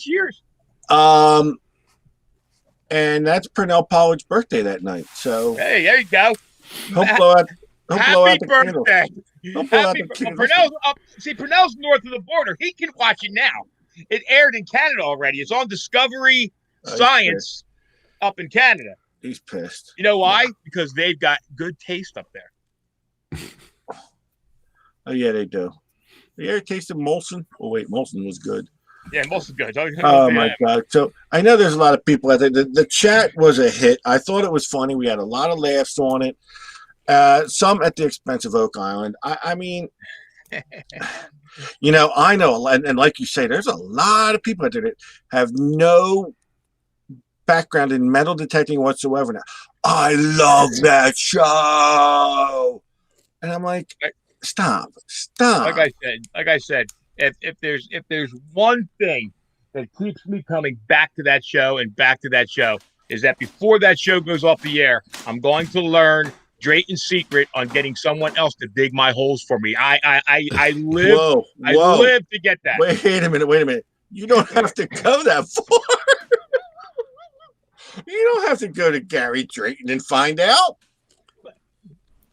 years. And that's Purnell Pollard's birthday that night. So hey, there you go. Happy birthday. Purnell's up. See, Purnell's north of the border. He can watch it now. It aired in Canada already. It's on Discovery Science up in Canada. He's pissed. You know why? Because they've got good taste up there. Oh, yeah, they do. You ever tasted Molson? Oh, wait, Molson was good. Yeah, Molson's good. Oh, my God. So I know there's a lot of people out there. The chat was a hit. I thought it was funny. We had a lot of laughs on it. Some at the expense of Oak Island. I mean, I know. And like you say, there's a lot of people out there that have no background in metal detecting whatsoever. Now, I love that show. And I'm like, stop. Like I said, if there's one thing that keeps me coming back to that show is that before that show goes off the air, I'm going to learn Drayton's secret on getting someone else to dig my holes for me. I live I live to get that. Wait a minute. You don't have to go that far. You don't have to go to Gary Drayton and find out.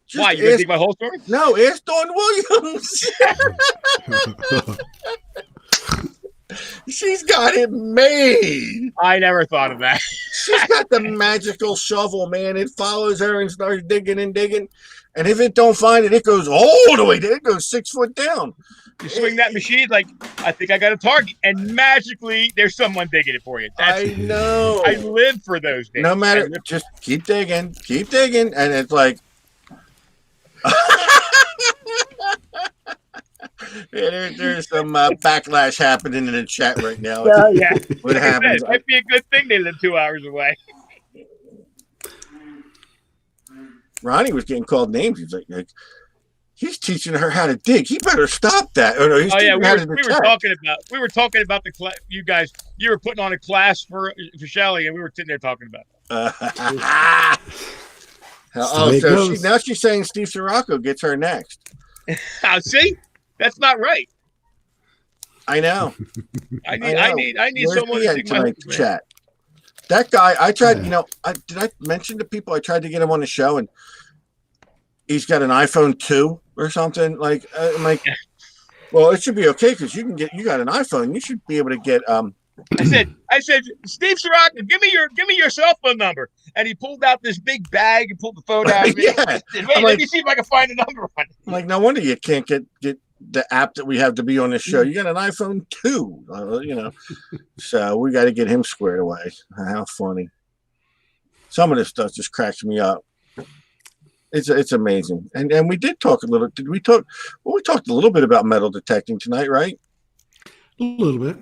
Just why? You gonna dig my holes for me? No, ask Dawn Williams. She's got it made. I never thought of that. She's got the magical shovel, man. It follows her and starts digging and digging. And if it don't find it, it goes all the way down. It goes 6 foot down. You swing that machine like, I think I got a target. And magically, there's someone digging it for you. I know. I live for those days. No matter, just keep digging. And it's like, there's some backlash happening in the chat right now. Yeah. What happens? It might be a good thing they live 2 hours away. Ronnie was getting called names. He's like, he's teaching her how to dig. He better stop that. Oh, no, he's we were talking about the class. You guys, you were putting on a class for Shelly, and we were sitting there talking about it. Now she's saying Steve Sirocco gets her next. See, that's not right. I know. I need someone to dig my chat. That guy, I tried. Did I mention to people I tried to get him on the show, and he's got an iPhone 2 or something. Like, I'm like, well, it should be okay because you got an iPhone. You should be able to get. I said, Steve Sirocco, give me your cell phone number. And he pulled out this big bag and pulled the phone out. Yeah. Let me see if I can find a number on it. I'm like, no wonder you can't get the app that we have to be on this show. You got an iPhone 2, So we got to get him squared away. How funny. Some of this stuff just cracks me up. It's amazing. And we did talk a little. Did we talk? Well, we talked a little bit about metal detecting tonight, right? A little bit.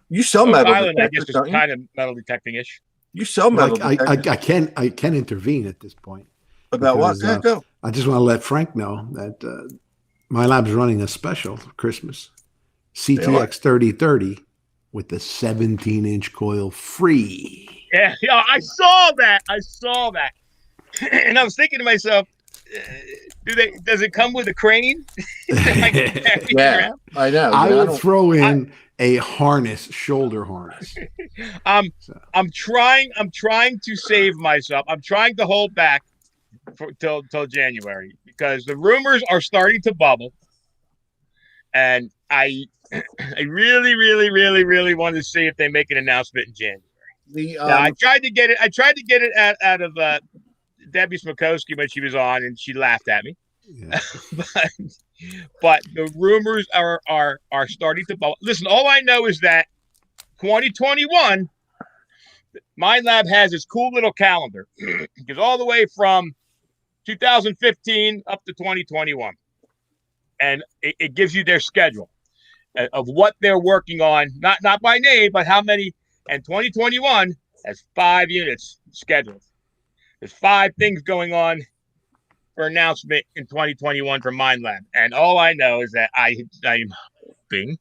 You sell metal detectors, I guess it's kind of metal detecting-ish. You sell metal detectors. I can intervene at this point. About what? Go. I just want to let Frank know that my lab's running a special for Christmas. CTX 3030 with the 17-inch coil free. Yeah, I saw that. And I was thinking to myself, does it come with a crane? Yeah, I know. I would throw in a shoulder harness. I'm trying to save myself. I'm trying to hold back till January because the rumors are starting to bubble, and I really, really, really, really want to see if they make an announcement in January. I tried to get it out of Debbie Smokowski when she was on, and she laughed at me. Yeah. but the rumors are starting to bubble. Listen, all I know is that 2021, Mind Lab has its cool little calendar. It goes all the way from 2015 up to 2021. And it gives you their schedule of what they're working on, not by name, but how many. And 2021 has 5 units scheduled. There's 5 things going on for announcement in 2021 from Mind Lab. And all I know is that I'm hoping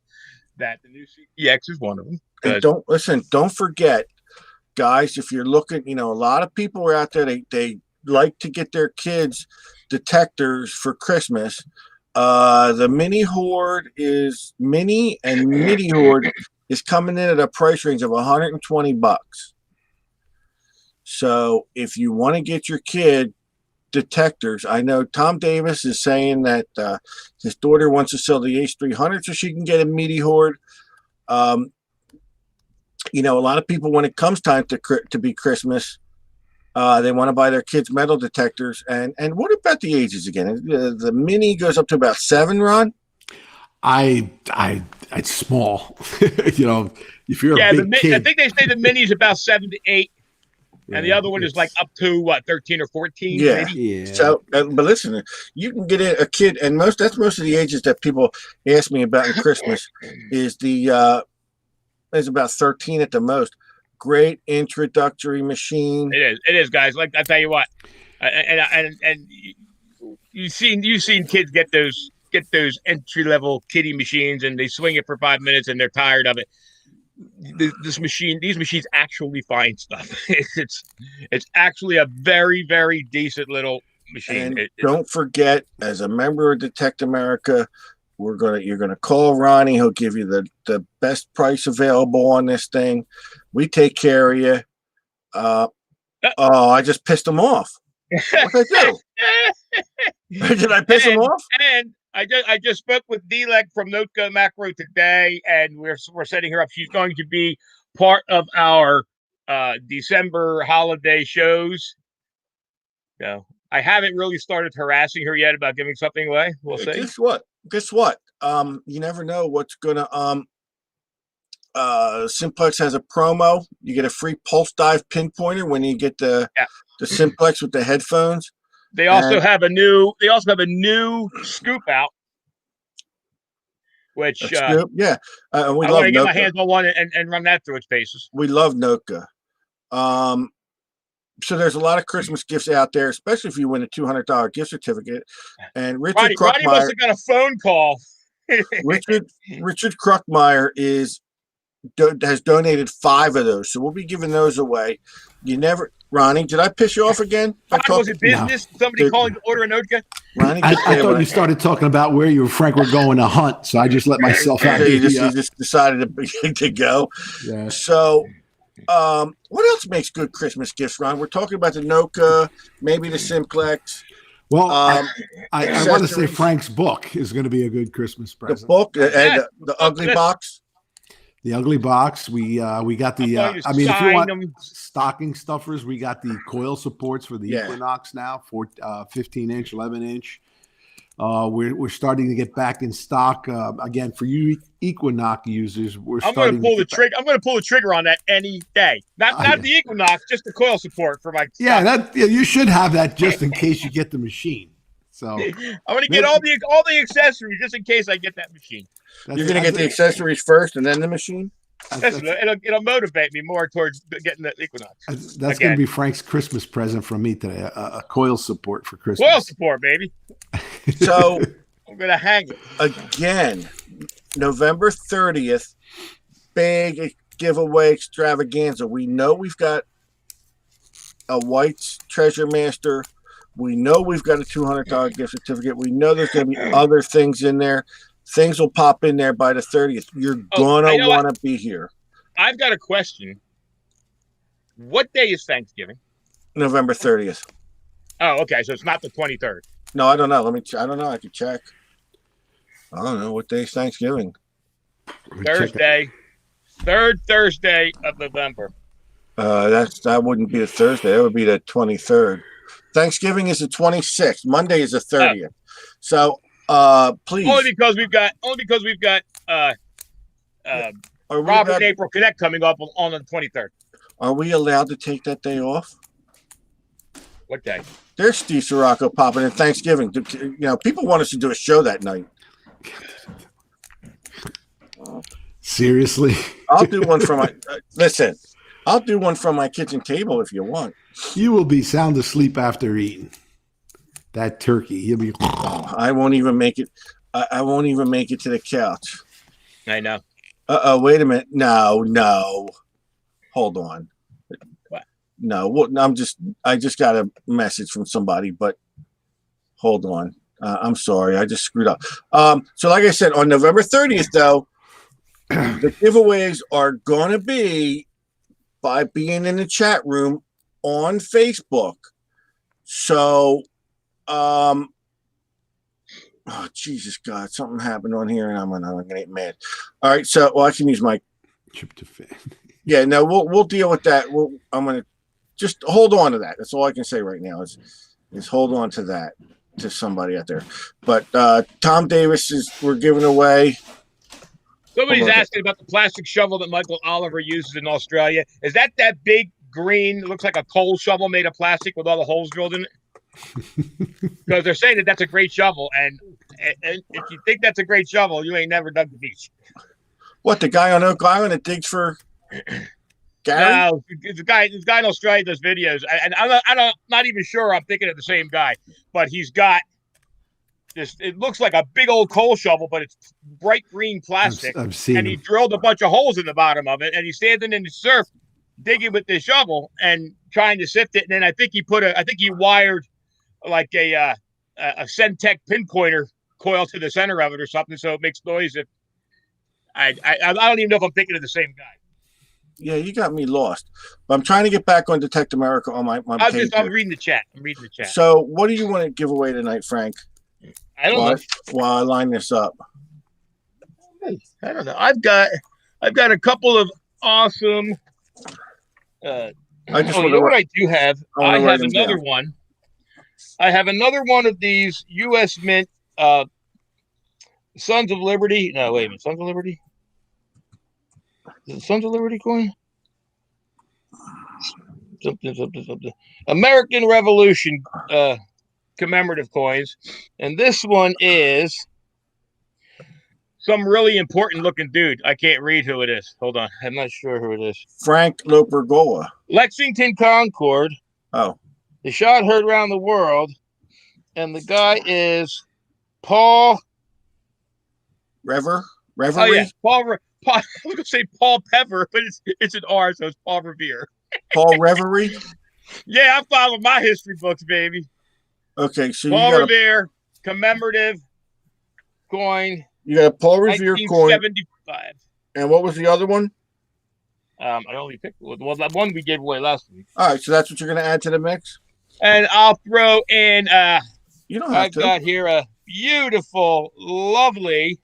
that the new CTX is one of them. And don't forget, guys, if you're looking, a lot of people are out there, they like to get their kids detectors for Christmas. The mini horde is mini and midi horde is coming in at a price range of $120. So if you want to get your kid detectors, I know Tom Davis is saying that his daughter wants to sell the H300 so she can get a midi horde. You know, a lot of people, when it comes time to be Christmas, they want to buy their kids metal detectors. And what about the ages again? The mini goes up to about 7, Ron? It's small. You know, if you're a big kid. I think they say the mini's about 7 to 8. And the other one is like up to what, 13 or 14? Yeah. Maybe? Yeah. So, but listen, you can get a kid, and that's most of the ages that people ask me about in Christmas is about 13 at the most. Great introductory machine. It is, guys. Like I tell you what, and you've seen kids get those entry level kiddie machines, and they swing it for 5 minutes, and they're tired of it. These machines actually find stuff. It's actually a very, very decent little machine. And don't forget, as a member of Detect America, you're gonna call Ronnie. He'll give you the best price available on this thing. We take care of you. I just pissed him off. What did I do? Did I piss him off? And I just spoke with Dilek from Notka Macro today, and we're setting her up. She's going to be part of our December holiday shows. No, I haven't really started harassing her yet about giving something away. We'll see. Guess what? You never know what's gonna Simplex has a promo. You get a free pulse dive pinpointer when you get the Simplex with the headphones. They also have a new scoop out, which we I love want to get my hands on one and run that through its paces. We love Notka. So there's a lot of Christmas gifts out there, especially if you win a $200 gift certificate. And Ronnie must have got a phone call. Richard Kruckmeyer has donated 5 of those, so we'll be giving those away. Ronnie, did I piss you off again? Was it business? No. Somebody calling to order a Notka? Ronnie, I thought you started talking about where you and Frank were going to hunt, so I just let myself out. You just decided to go. Yeah. So, what else makes good Christmas gifts, Ron? We're talking about the Notka, maybe the Simplex. Well, I want to say Frank's book is going to be a good Christmas present. The book and the ugly box. The ugly box. We got the. I mean, if you want stocking stuffers, we got the coil supports for the Equinox now, 15-inch, 11-inch. We're starting to get back in stock again for you Equinox users. I'm going to pull the trigger. I'm going to pull the trigger on that any day. Not the Equinox, just the coil support for my. Yeah, you should have that just in case you get the machine. So I'm going to get all the accessories just in case I get that machine. You're going to get the accessories first and then the machine? It'll motivate me more towards getting the Equinox. That's going to be Frank's Christmas present from me today, a coil support for Christmas. Coil support, baby. So I'm going to hang it. Again, November 30th, big giveaway extravaganza. We know we've got a White's Treasure Master. We know we've got a $200 gift certificate. We know there's going to be other things in there. Things will pop in there by the 30th. You're going to want to be here. I've got a question. What day is Thanksgiving? November 30th. Oh, okay. So it's not the 23rd. No, I don't know. I don't know. I can check. I don't know. What day is Thanksgiving? Thursday. Third Thursday of November. That wouldn't be a Thursday. That would be the 23rd. Thanksgiving is the 26th. Monday is the 30th. So please. Only because we've got Robert and April Connect coming up on the 23rd. Are we allowed to take that day off? What day? There's Steve Sirocco popping in Thanksgiving. You know, people want us to do a show that night. Seriously? I'll do one from my listen. I'll do one from my kitchen table if you want. You will be sound asleep after eating that turkey. You'll be. I won't even make it. I won't even make it to the couch. I know. Wait a minute. No. Hold on. What? No. I just got a message from somebody, but Hold on. I'm sorry. I just screwed up. So like I said, on November 30th, though, the giveaways are going to be by being in the chat room on Facebook. So, oh, Jesus God, something happened on here and I'm gonna get mad. All right. So, well, I can use my tryptophan. Yeah, no, we'll deal with that. I'm gonna just hold on to that. That's all I can say right now is hold on to that to somebody out there. But Tom Davis we're giving away. Somebody's asking about the plastic shovel that Michael Oliver uses in Australia. Is that big green? It looks like a coal shovel made of plastic with all the holes drilled in it. Because they're saying that that's a great shovel, and if you think that's a great shovel, you ain't never dug the beach. What, the guy on Oak Island that digs for Gary? No, the guy in Australia does videos, and I'm not even sure I'm thinking of the same guy, but he's got this. It looks like a big old coal shovel, but it's bright green plastic. I've seen and he drilled a bunch of holes in the bottom of it, and he's standing in the surf digging with the shovel and trying to sift it. And then I think he wired like a Centec pinpointer coil to the center of it or something, so it makes noise. I don't even know if I'm thinking of the same guy. Yeah, you got me lost. But I'm trying to get back on Detect America on my page. I'm reading the chat. So what do you want to give away tonight, Frank? I don't know. While I line this up. I don't know. I've got a couple of awesome. I do have? I have another one. I have another one of these U.S. Mint Sons of Liberty. No, wait a minute. Sons of Liberty? Is it Sons of Liberty coin? Something. American Revolution commemorative coins. And this one is some really important looking dude. I can't read who it is. Hold on. I'm not sure who it is. Frank Lopergola. Lexington Concord. Oh. The shot heard around the world. And the guy is Paul Reverie? Oh, yeah. I was going to say Paul Pever, but it's an R, so it's Paul Revere. Paul Reverie? Yeah, I follow my history books, baby. Okay, so Paul Revere commemorative coin. You got a Paul Revere coin. 1975. And what was the other one? I only picked that one we gave away last week. All right, so that's what you're going to add to the mix? And I'll throw in you don't have to. I've got here a beautiful, lovely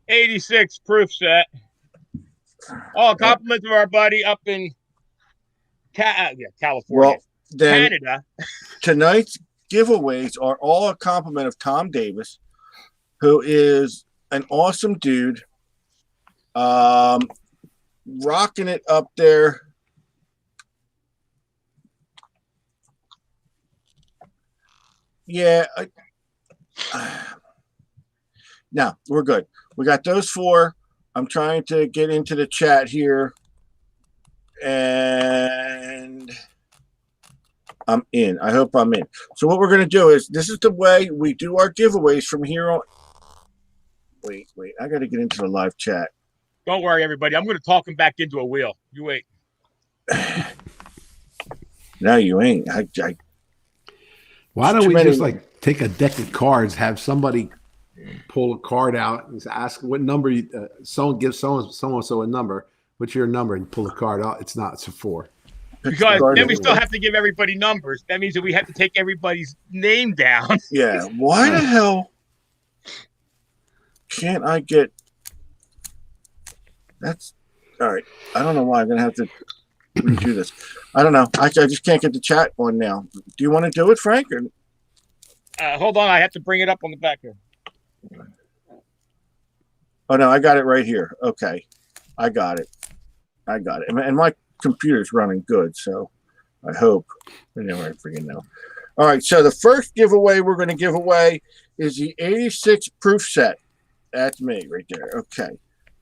86 proof set. All compliments of our buddy up in California. Well, then Canada. Tonight's giveaways are all a compliment of Tom Davis, who is an awesome dude. Rocking it up there. Yeah. Now we're good. We got those four. I'm trying to get into the chat here. And I'm in. I hope I'm in. So what we're going to do is, this is the way we do our giveaways from here on. Wait. I got to get into the live chat. Don't worry, everybody. I'm going to talk him back into a wheel. You wait. No, you ain't. Why don't we just take a deck of cards, have somebody pull a card out and ask what number someone gives so a number. What's your number? And pull a card out. It's a 4. Because then we still have to give everybody numbers. That means that we have to take everybody's name down. Yeah. Why the hell can't I get? That's all right. I don't know why I'm gonna have to redo this. I don't know. I just can't get the chat on now. Do you want to do it, Frank? Or? Hold on. I have to bring it up on the back here. Oh no, I got it right here. Okay, I got it. And my computer's running good, so I hope. Anyway, I freaking know. All right, so the first giveaway we're going to give away is the 86 proof set. That's me right there. Okay,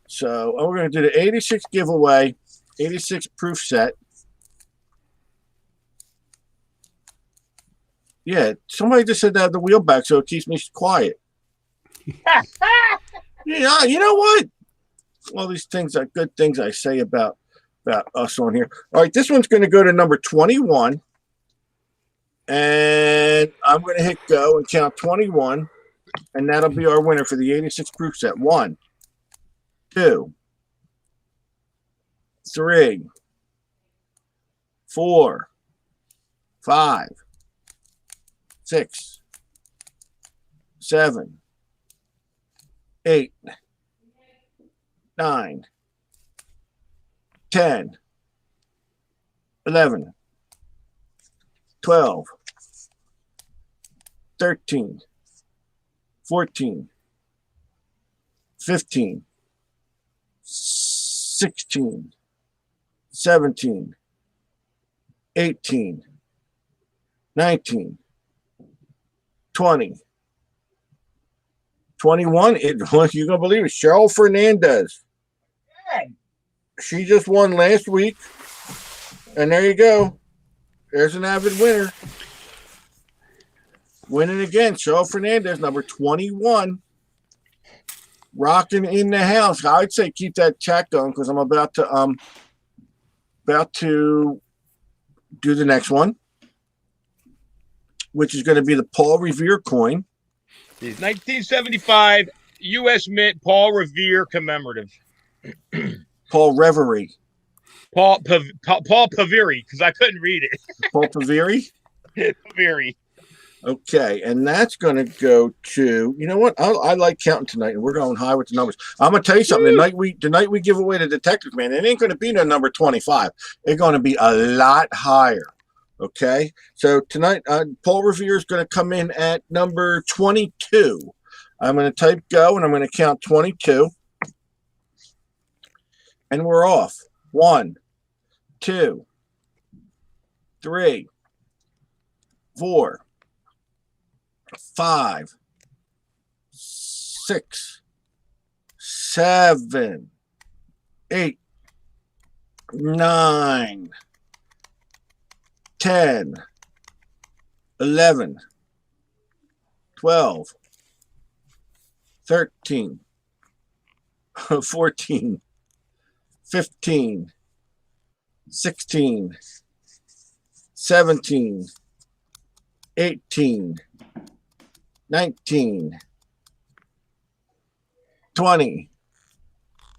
so we're going to do the 86 giveaway, 86 proof set. Yeah, somebody just said that the wheel back, so it keeps me quiet. Yeah, you know what? All these things are good things I say about us on here. All right, this one's going to go to number 21. And I'm going to hit go and count 21. And that'll be our winner for the 86 proof set. 1, 2, 3, 4, 5, 6, 7, 8, 9, 10, 11, 12, 13, 14, 15, 16, 17, 18, 19, 20, 21. You're going to believe it. Cheryl Fernandez. She just won last week. And there you go. There's an avid winner. Winning again. Cheryl Fernandez, number 21. Rocking in the house. I'd say keep that chat going because I'm about to do the next one, which is going to be the Paul Revere coin. The 1975 U.S. Mint Paul Revere commemorative. Paul Reverie. Paul Paviri, because I couldn't read it. Paul Paviri? Paviri. Okay, and that's going to go to, you know what? I like counting tonight, and we're going high with the numbers. I'm going to tell you something. The night we give away the Detective Man, it ain't going to be no number 25. It's going to be a lot higher. Okay, so tonight, Paul Revere is going to come in at number 22. I'm going to type go, and I'm going to count 22. And we're off. 1, 2, 3, 4, 5, 6, 7, 8, 9, 10, 11, 12, 13, 14, 15, 16, 17, 18, 19, 20,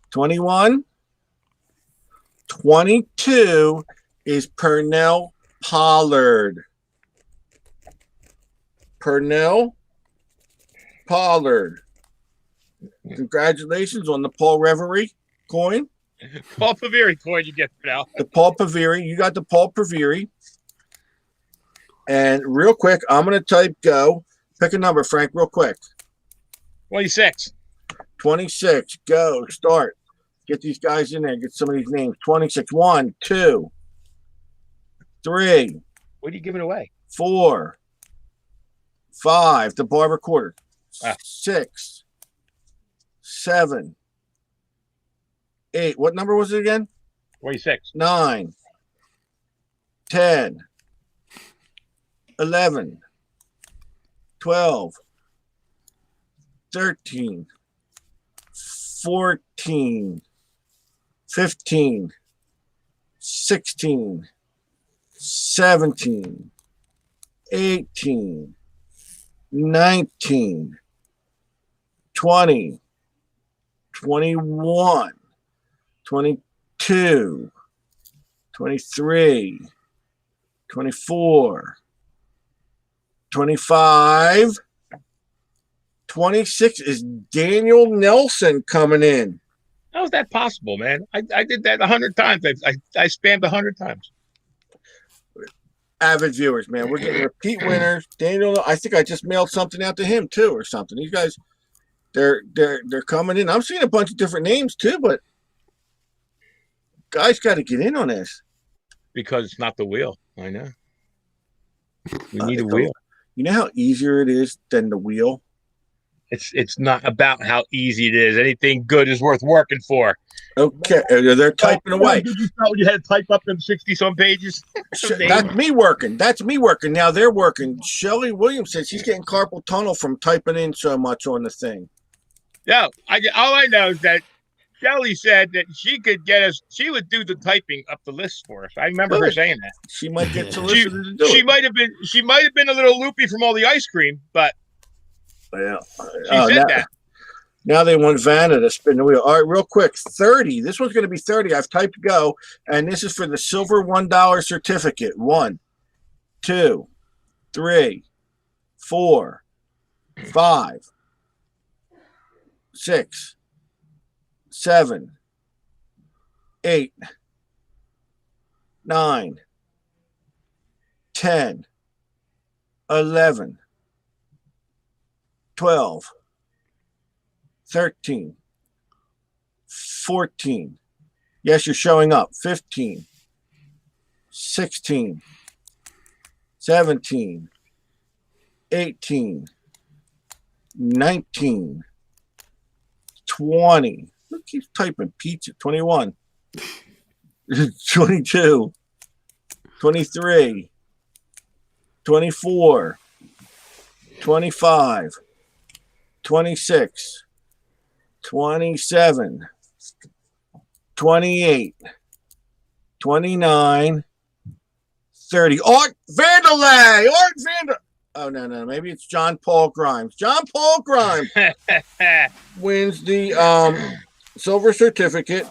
21, 22 is Pernell Pollard. Pernell Pollard. Congratulations on the Paul Reverie coin. Paul Paviri coin you get now. The Paul Paviri. You got the Paul Paviri. And real quick, I'm going to type go. Pick a number, Frank, real quick. 26. 26. Go. Start. Get these guys in there. Get some of these names. 26. 1, 2, 3. What are you giving away? 4, 5. The bar recorder. 6, 7, 8. What number was it again? 26. 9, 10, 11, 12, 13, 14, 15, 16, 17, 18, 19, 20, 21, 22, 23, 24, 25, 26 is Daniel Nelson coming in. How is that possible, man? I did that 100 times. I spammed 100 times. Avid viewers, man. We're getting repeat winners. Daniel, I think I just mailed something out to him too or something. These guys, they're coming in. I'm seeing a bunch of different names too, but guys got to get in on this. Because it's not the wheel. I know. We need a wheel. You know how easier it is than the wheel? It's not about how easy it is. Anything good is worth working for. Okay, they're typing away. Did you thought you had to type up them 60-some pages? That's me working. Now they're working. Shelly Williams says she's getting carpal tunnel from typing in so much on the thing. No, all I know is that Shelly said that she could get us. She would do the typing up the list for us. I remember her saying that. She might get solicited to do She it. might have been. She might have been a little loopy from all the ice cream, but Yeah. she said that. Now they want Vanna to spin the wheel. All right, real quick. 30. This one's going to be 30. I've typed go, and this is for the silver $1 certificate. 1, 2, 3, 4, 5, 6, 7, 8, 9, 10, 11, 12, 13, 14. Yes, you're showing up. 15, 16, 17, 18, 19, 20. Who keeps typing pizza? 21, 22, 23, 24, 25, 26, 27, 28, 29, 30. Art Vanderlei! Art Vander. Oh, no. Maybe it's John Paul Grimes. John Paul Grimes wins the silver certificate.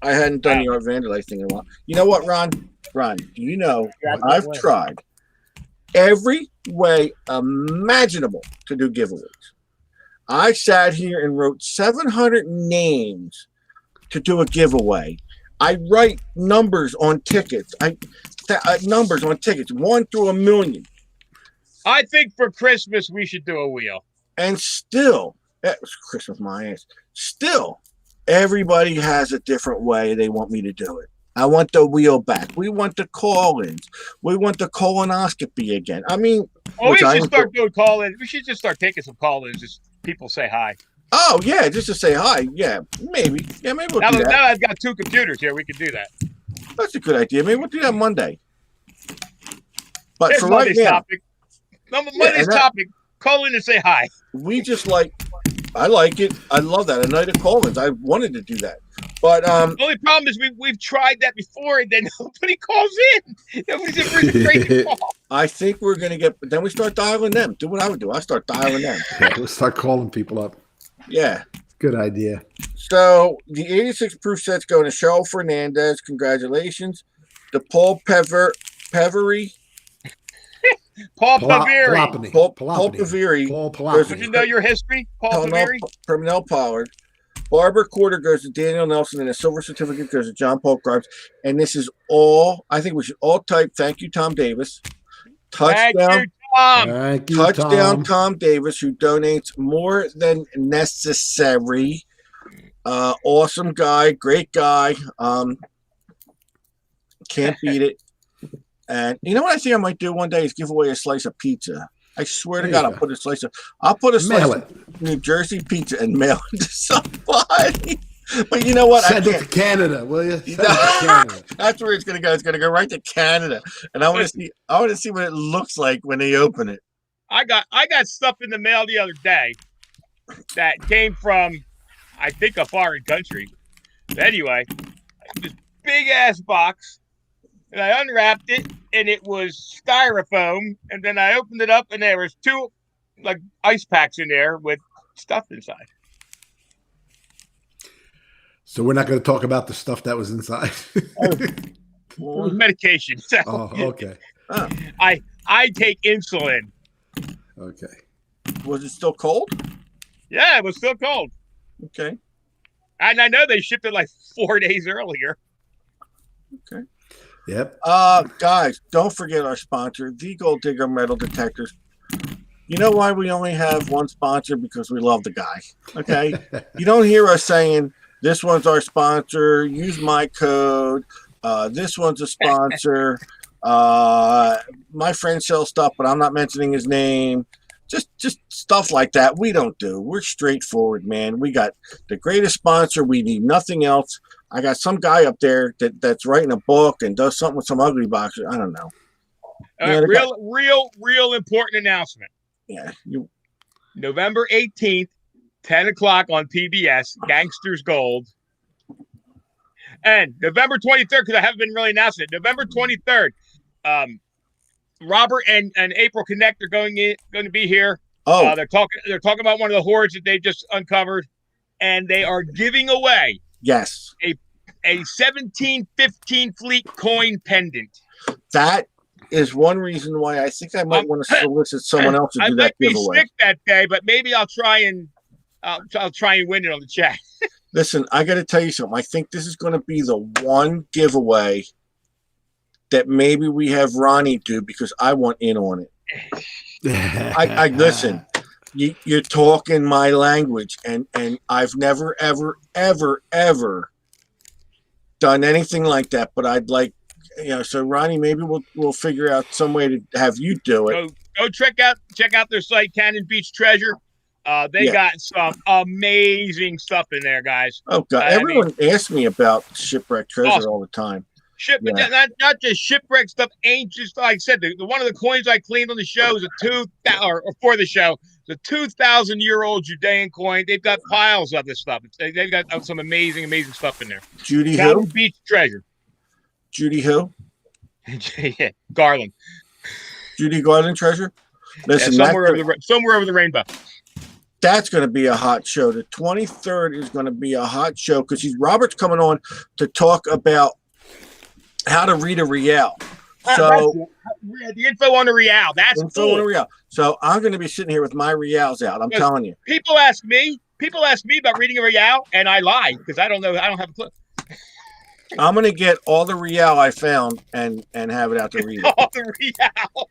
I hadn't done the Art Vanderlei thing in a while. You know what, Ron? Ron, you know, I've tried every way imaginable to do giveaways. I sat here and wrote 700 names to do a giveaway. I write numbers on tickets. Numbers on tickets, 1 through 1,000,000. I think for Christmas we should do a wheel. And still, that was Christmas my ass. Still, everybody has a different way they want me to do it. I want the wheel back. We want the call-ins. We want the colonoscopy again. I mean, we should start doing call-ins. We should just start taking some call-ins. Just people say hi. Oh yeah, just to say hi. Yeah, maybe. Yeah, maybe we'll do that. Now I've got 2 computers here. We could do that. That's a good idea. Maybe we'll do that Monday. But Here's for Monday's right now, topic. Monday's topic. Call in and say hi. We just I like it. I love that. A night of call-ins. I wanted to do that. But the only problem is we've tried that before and then nobody calls in. Nobody's ever afraid to call. I think we're gonna get. But then we start dialing them. Do what I would do. I start dialing them. Yeah, we'll start calling people up. Yeah. Good idea. So the 86 proof set's going to Cheryl Fernandez. Congratulations. The Paul Pevery. Paul Paveri. Paul Paveri. Paul Palapini. Did you know your history, Paul Paveri? Pernell Pollard. Barbara Quarter goes to Daniel Nelson, and a silver certificate goes to John Paul Grimes. And this is all, I think we should all type, thank you, Tom Davis. Touchdown, Tom Davis, who donates more than necessary. Awesome guy, great guy. Can't beat it. And you know what I think I might do one day is give away a slice of pizza. I swear to God, I'll put a slice of New Jersey pizza and mail it to somebody. But you know what? Send it to Canada, will you? Send it to Canada. That's where it's gonna go. It's gonna go right to Canada, and I want to see what it looks like when they open it. I got stuff in the mail the other day that came from, I think, a foreign country. But anyway, this big ass box. And I unwrapped it, and it was styrofoam. And then I opened it up, and there was 2 ice packs in there with stuff inside. So we're not going to talk about the stuff that was inside. It was medication. So okay. I take insulin. Okay. Was it still cold? Yeah, it was still cold. Okay. And I know they shipped it 4 days earlier. Okay. Yep. Guys, don't forget our sponsor, the Gold Digger Metal Detectors. You know why we only have one sponsor? Because we love the guy. Okay. You don't hear us saying this one's our sponsor. Use my code. This one's a sponsor. My friend sells stuff, but I'm not mentioning his name. Just stuff like that. We don't do. We're straightforward, man. We got the greatest sponsor. We need nothing else. I got some guy up there that's writing a book and does something with some ugly boxers. I don't know. Real important announcement. Yeah. November 18th, 10 o'clock on PBS, Gangsters Gold. And November 23rd, because I haven't been really announcing it. November 23rd, Robert and April Connect are going to be here. Oh, they're talking about one of the hoards that they just uncovered, and they are giving away yes, a 1715 Fleet coin pendant. That is one reason why I think I might want to solicit someone else to do that giveaway. I might be sick that day, but maybe I'll try and win it on the chat. Listen, I got to tell you something. I think this is going to be the one giveaway that maybe we have Ronnie do because I want in on it. I listen. You're talking my language, and I've never ever done anything like that. But I'd like, so Ronnie, maybe we'll figure out some way to have you do it. Go check out their site, Cannon Beach Treasure. They got some amazing stuff in there, guys. Oh God, everyone asks me about Shipwreck Treasure all the time. Not just shipwreck stuff, ancient stuff. Like I said, the one of the coins I cleaned on the show is for the show, the 2,000-year-old Judean coin. They've got piles of this stuff. They've got some amazing stuff in there. Judy Cannon who? Beach Treasure. Judy who? Yeah, Garland. Judy Garland Treasure. Listen, somewhere over the rainbow. That's going to be a hot show. The 23rd is going to be a hot show because Robert's coming on to talk about how to read a real. So the info on the real. That's info on a real. So I'm going to be sitting here with my reals out. I'm telling you. People ask me about reading a real, and I lie because I don't know. I don't have a clue. I'm going to get all the real I found and have it out to read. All the real.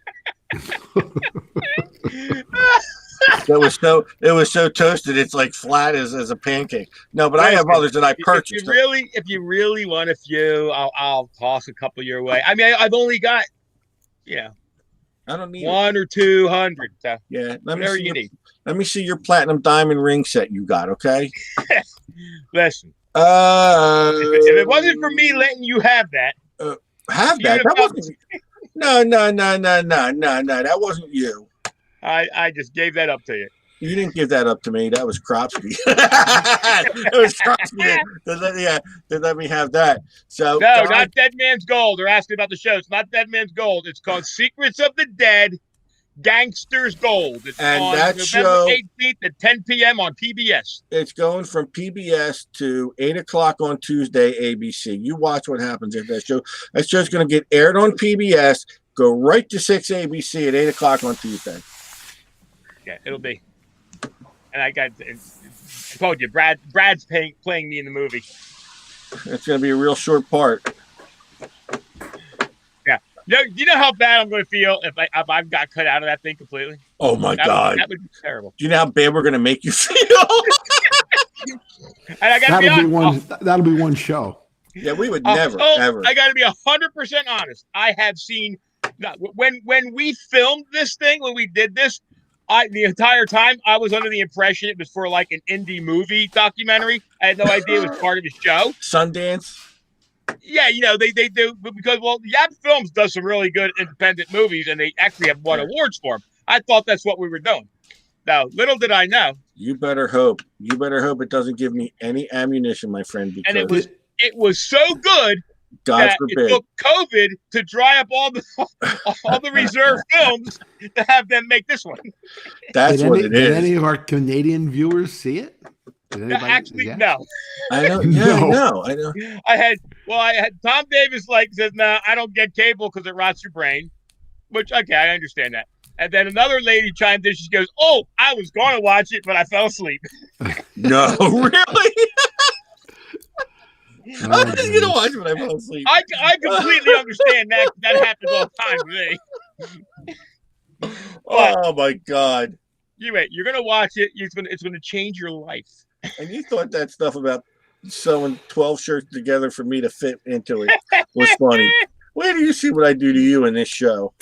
It was so toasted it's like flat as a pancake. No, but I have others that I purchased. If you really want a few, I'll toss a couple your way. I mean, I've only got I don't need 100 or 200. So yeah, let me see your platinum diamond ring set you got. Okay. Listen. If it wasn't for me letting you have that, that wasn't. No. That wasn't you. I just gave that up to you. You didn't give that up to me. That was Kropsky. It was Kropsky that let me have that. So no, not Dead Man's Gold. They're asking about the show. It's not Dead Man's Gold. It's called Secrets of the Dead, Gangsters Gold. It's on November 18th at 10 p.m. on PBS. It's going from PBS to 8 o'clock on Tuesday, ABC. You watch what happens at that show. That show's going to get aired on PBS, go right to 6 ABC at 8 o'clock on Tuesday. Yeah, it'll be. And I told you, Brad's playing me in the movie. It's going to be a real short part. Yeah. You know how bad I'm going to feel if I got cut out of that thing completely? Oh, my God. That would be terrible. Do you know how bad we're going to make you feel? And I gotta that'll be one show. Yeah, we would never, ever. I got to be 100% honest. I have seen when we filmed this thing, when we did this, the entire time I was under the impression it was for like an indie movie documentary. I had no idea it was part of the show. Sundance. Yeah, they do because Yap Films does some really good independent movies, and they actually have won awards for them. I thought that's what we were doing. Now, little did I know. You better hope. It doesn't give me any ammunition, my friend. Because and it was so good. God forbid. It took COVID to dry up all the reserve films to have them make this one. That's what it is. Did any of our Canadian viewers see it? Actually, no. I know. Yeah, I know. I had Tom Davis says, "No, I don't get cable because it rots your brain," which okay, I understand that. And then another lady chimed in. She goes, "Oh, I was going to watch it, but I fell asleep." No, really. I was going to watch it, but I fell asleep. I completely understand that. That happens all the time to me. Oh my God! You wait. You're going to watch it. It's going to change your life. And you thought that stuff about sewing 12 shirts together for me to fit into it was funny. Where do you see what I do to you in this show?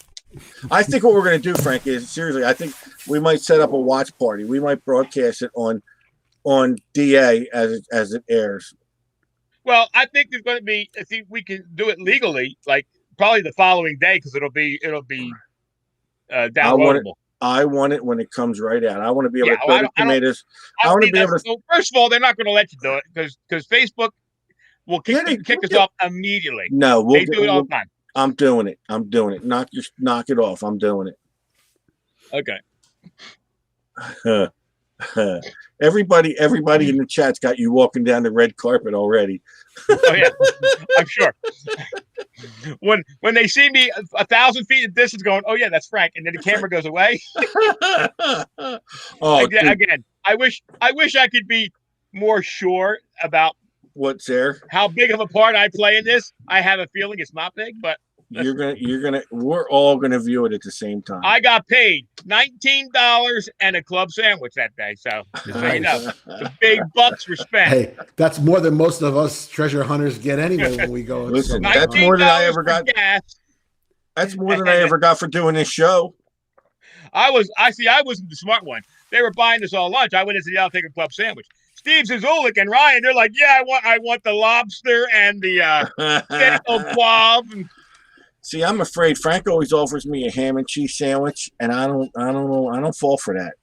I think what we're going to do, Frank, is seriously. I think we might set up a watch party. We might broadcast it on DA as it airs. Well, I think there's going to be. I think we can do it legally, like probably the following day, because it'll be downloadable. I want it when it comes right out. I want to be able Yeah, to throw the tomatoes. I want to be able to. Well, first of all, they're not going to let you do it because Facebook will kick us off immediately. No, they do it all the time. I'm doing it. Knock it off. I'm doing it. Okay. Everybody in the chat's got you walking down the red carpet already. Oh yeah, I'm sure. When they see me 1,000 feet in distance, going, "Oh yeah, that's Frank," and then the camera goes away. Again, I wish I could be more sure about what's there, how big of a part I play in this. I have a feeling it's not big, but we're all gonna view it at the same time. I got paid $19 and a club sandwich that day, so just so you know, the big bucks were spent. Hey, that's more than most of us treasure hunters get anyway when we go. Listen, that's more than I ever got. That's more than I ever got for doing this show. I wasn't the smart one. They were buying us all lunch. I went into the I'll take a club sandwich. Steve Zizulik and Ryan, they're like, yeah, I want the lobster and the steak au poivre. And see, I'm afraid Frank always offers me a ham and cheese sandwich, and I don't know. I don't fall for that.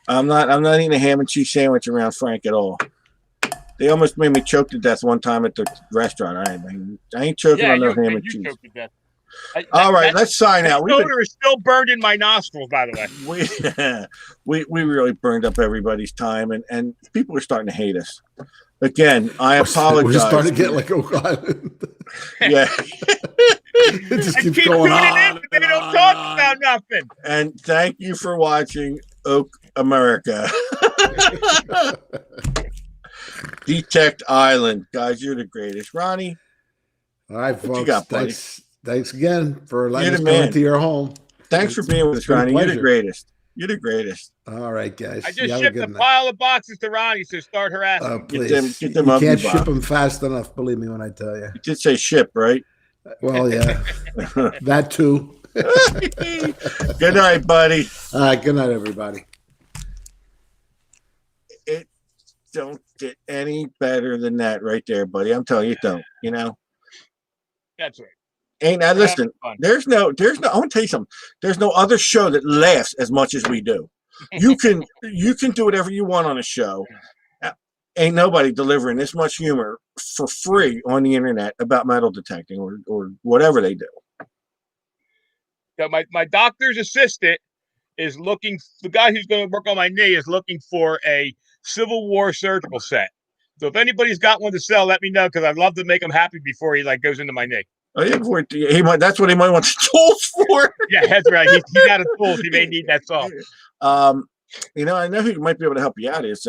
I'm not eating a ham and cheese sandwich around Frank at all. They almost made me choke to death one time at the restaurant. I ain't choking on no ham and cheese. All right, let's sign out. The odor is still burned in my nostrils, by the way. We really burned up everybody's time, and people are starting to hate us. Again, I apologize. We're starting to get like Oak Island. Yeah. It just keeps going on. They don't talk about nothing. And thank you for watching Oak America. Detect Island. Guys, you're the greatest. Ronnie. All right, folks. Thanks again for letting us come into your home. Thanks for being with us, Ronnie. You're the greatest. You're the greatest. All right, guys. I just shipped a pile of boxes to Ronnie, so start harassing. Please. Get them you can't ship them fast enough, believe me when I tell you. You did say ship, right? Well, yeah. That too. Good night, buddy. All right, good night, everybody. It don't get any better than that right there, buddy. I'm telling you, it don't. You know? That's right. Listen, there's no, I want to tell you something. There's no other show that laughs as much as we do. You can do whatever you want on a show. Ain't nobody delivering this much humor for free on the internet about metal detecting or whatever they do. So my doctor's assistant is looking, the guy who's going to work on my knee is looking for a Civil War surgical set. So if anybody's got one to sell, let me know, because I'd love to make him happy before he goes into my knee. Oh, yeah, that's what he might want the tools for. Yeah, that's right. He's out of tools. He may need that saw. I know who might be able to help you out is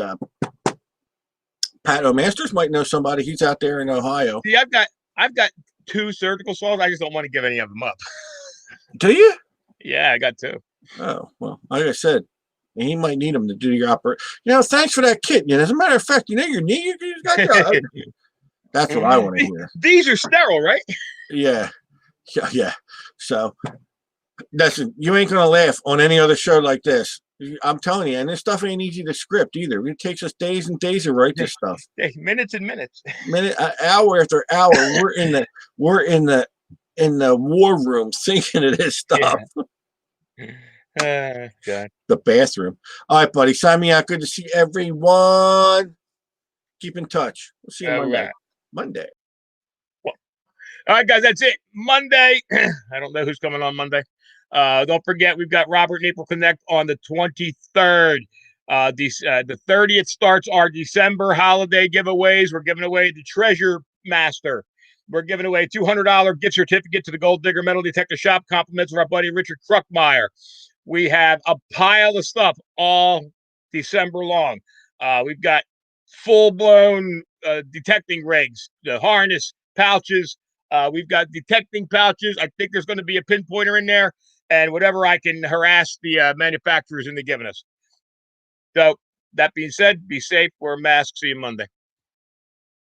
Pat O'Masters might know somebody. He's out there in Ohio. See, I've got 2 surgical saws. I just don't want to give any of them up. Do you? Yeah, I got 2. Oh, well, like I said, he might need them to do your operation. Thanks for that kit. As a matter of fact, your knee, you got that's what I want to hear. These are sterile, right? Yeah. So, listen, you ain't gonna laugh on any other show like this. I'm telling you, and this stuff ain't easy to script either. It takes us days and days to write this stuff. Minutes and minutes. Hour after hour, we're in the war room thinking of this stuff. Yeah. God. The bathroom. All right, buddy. Sign me out. Good to see everyone. Keep in touch. We'll see you Monday. Well, all right, guys. That's it. Monday. I don't know who's coming on Monday. Don't forget, we've got Robert Naples Connect on the 23rd. The 30th starts our December holiday giveaways. We're giving away the Treasure Master. We're giving away a $200 gift certificate to the Gold Digger Metal Detector Shop. Compliments of our buddy Richard Kruckmeyer. We have a pile of stuff all December long. We've got full-blown detecting rigs, the harness, pouches. We've got detecting pouches. I think there's going to be a pinpointer in there, and whatever I can harass the manufacturers into giving us. So that being said, be safe, wear a mask. See you Monday.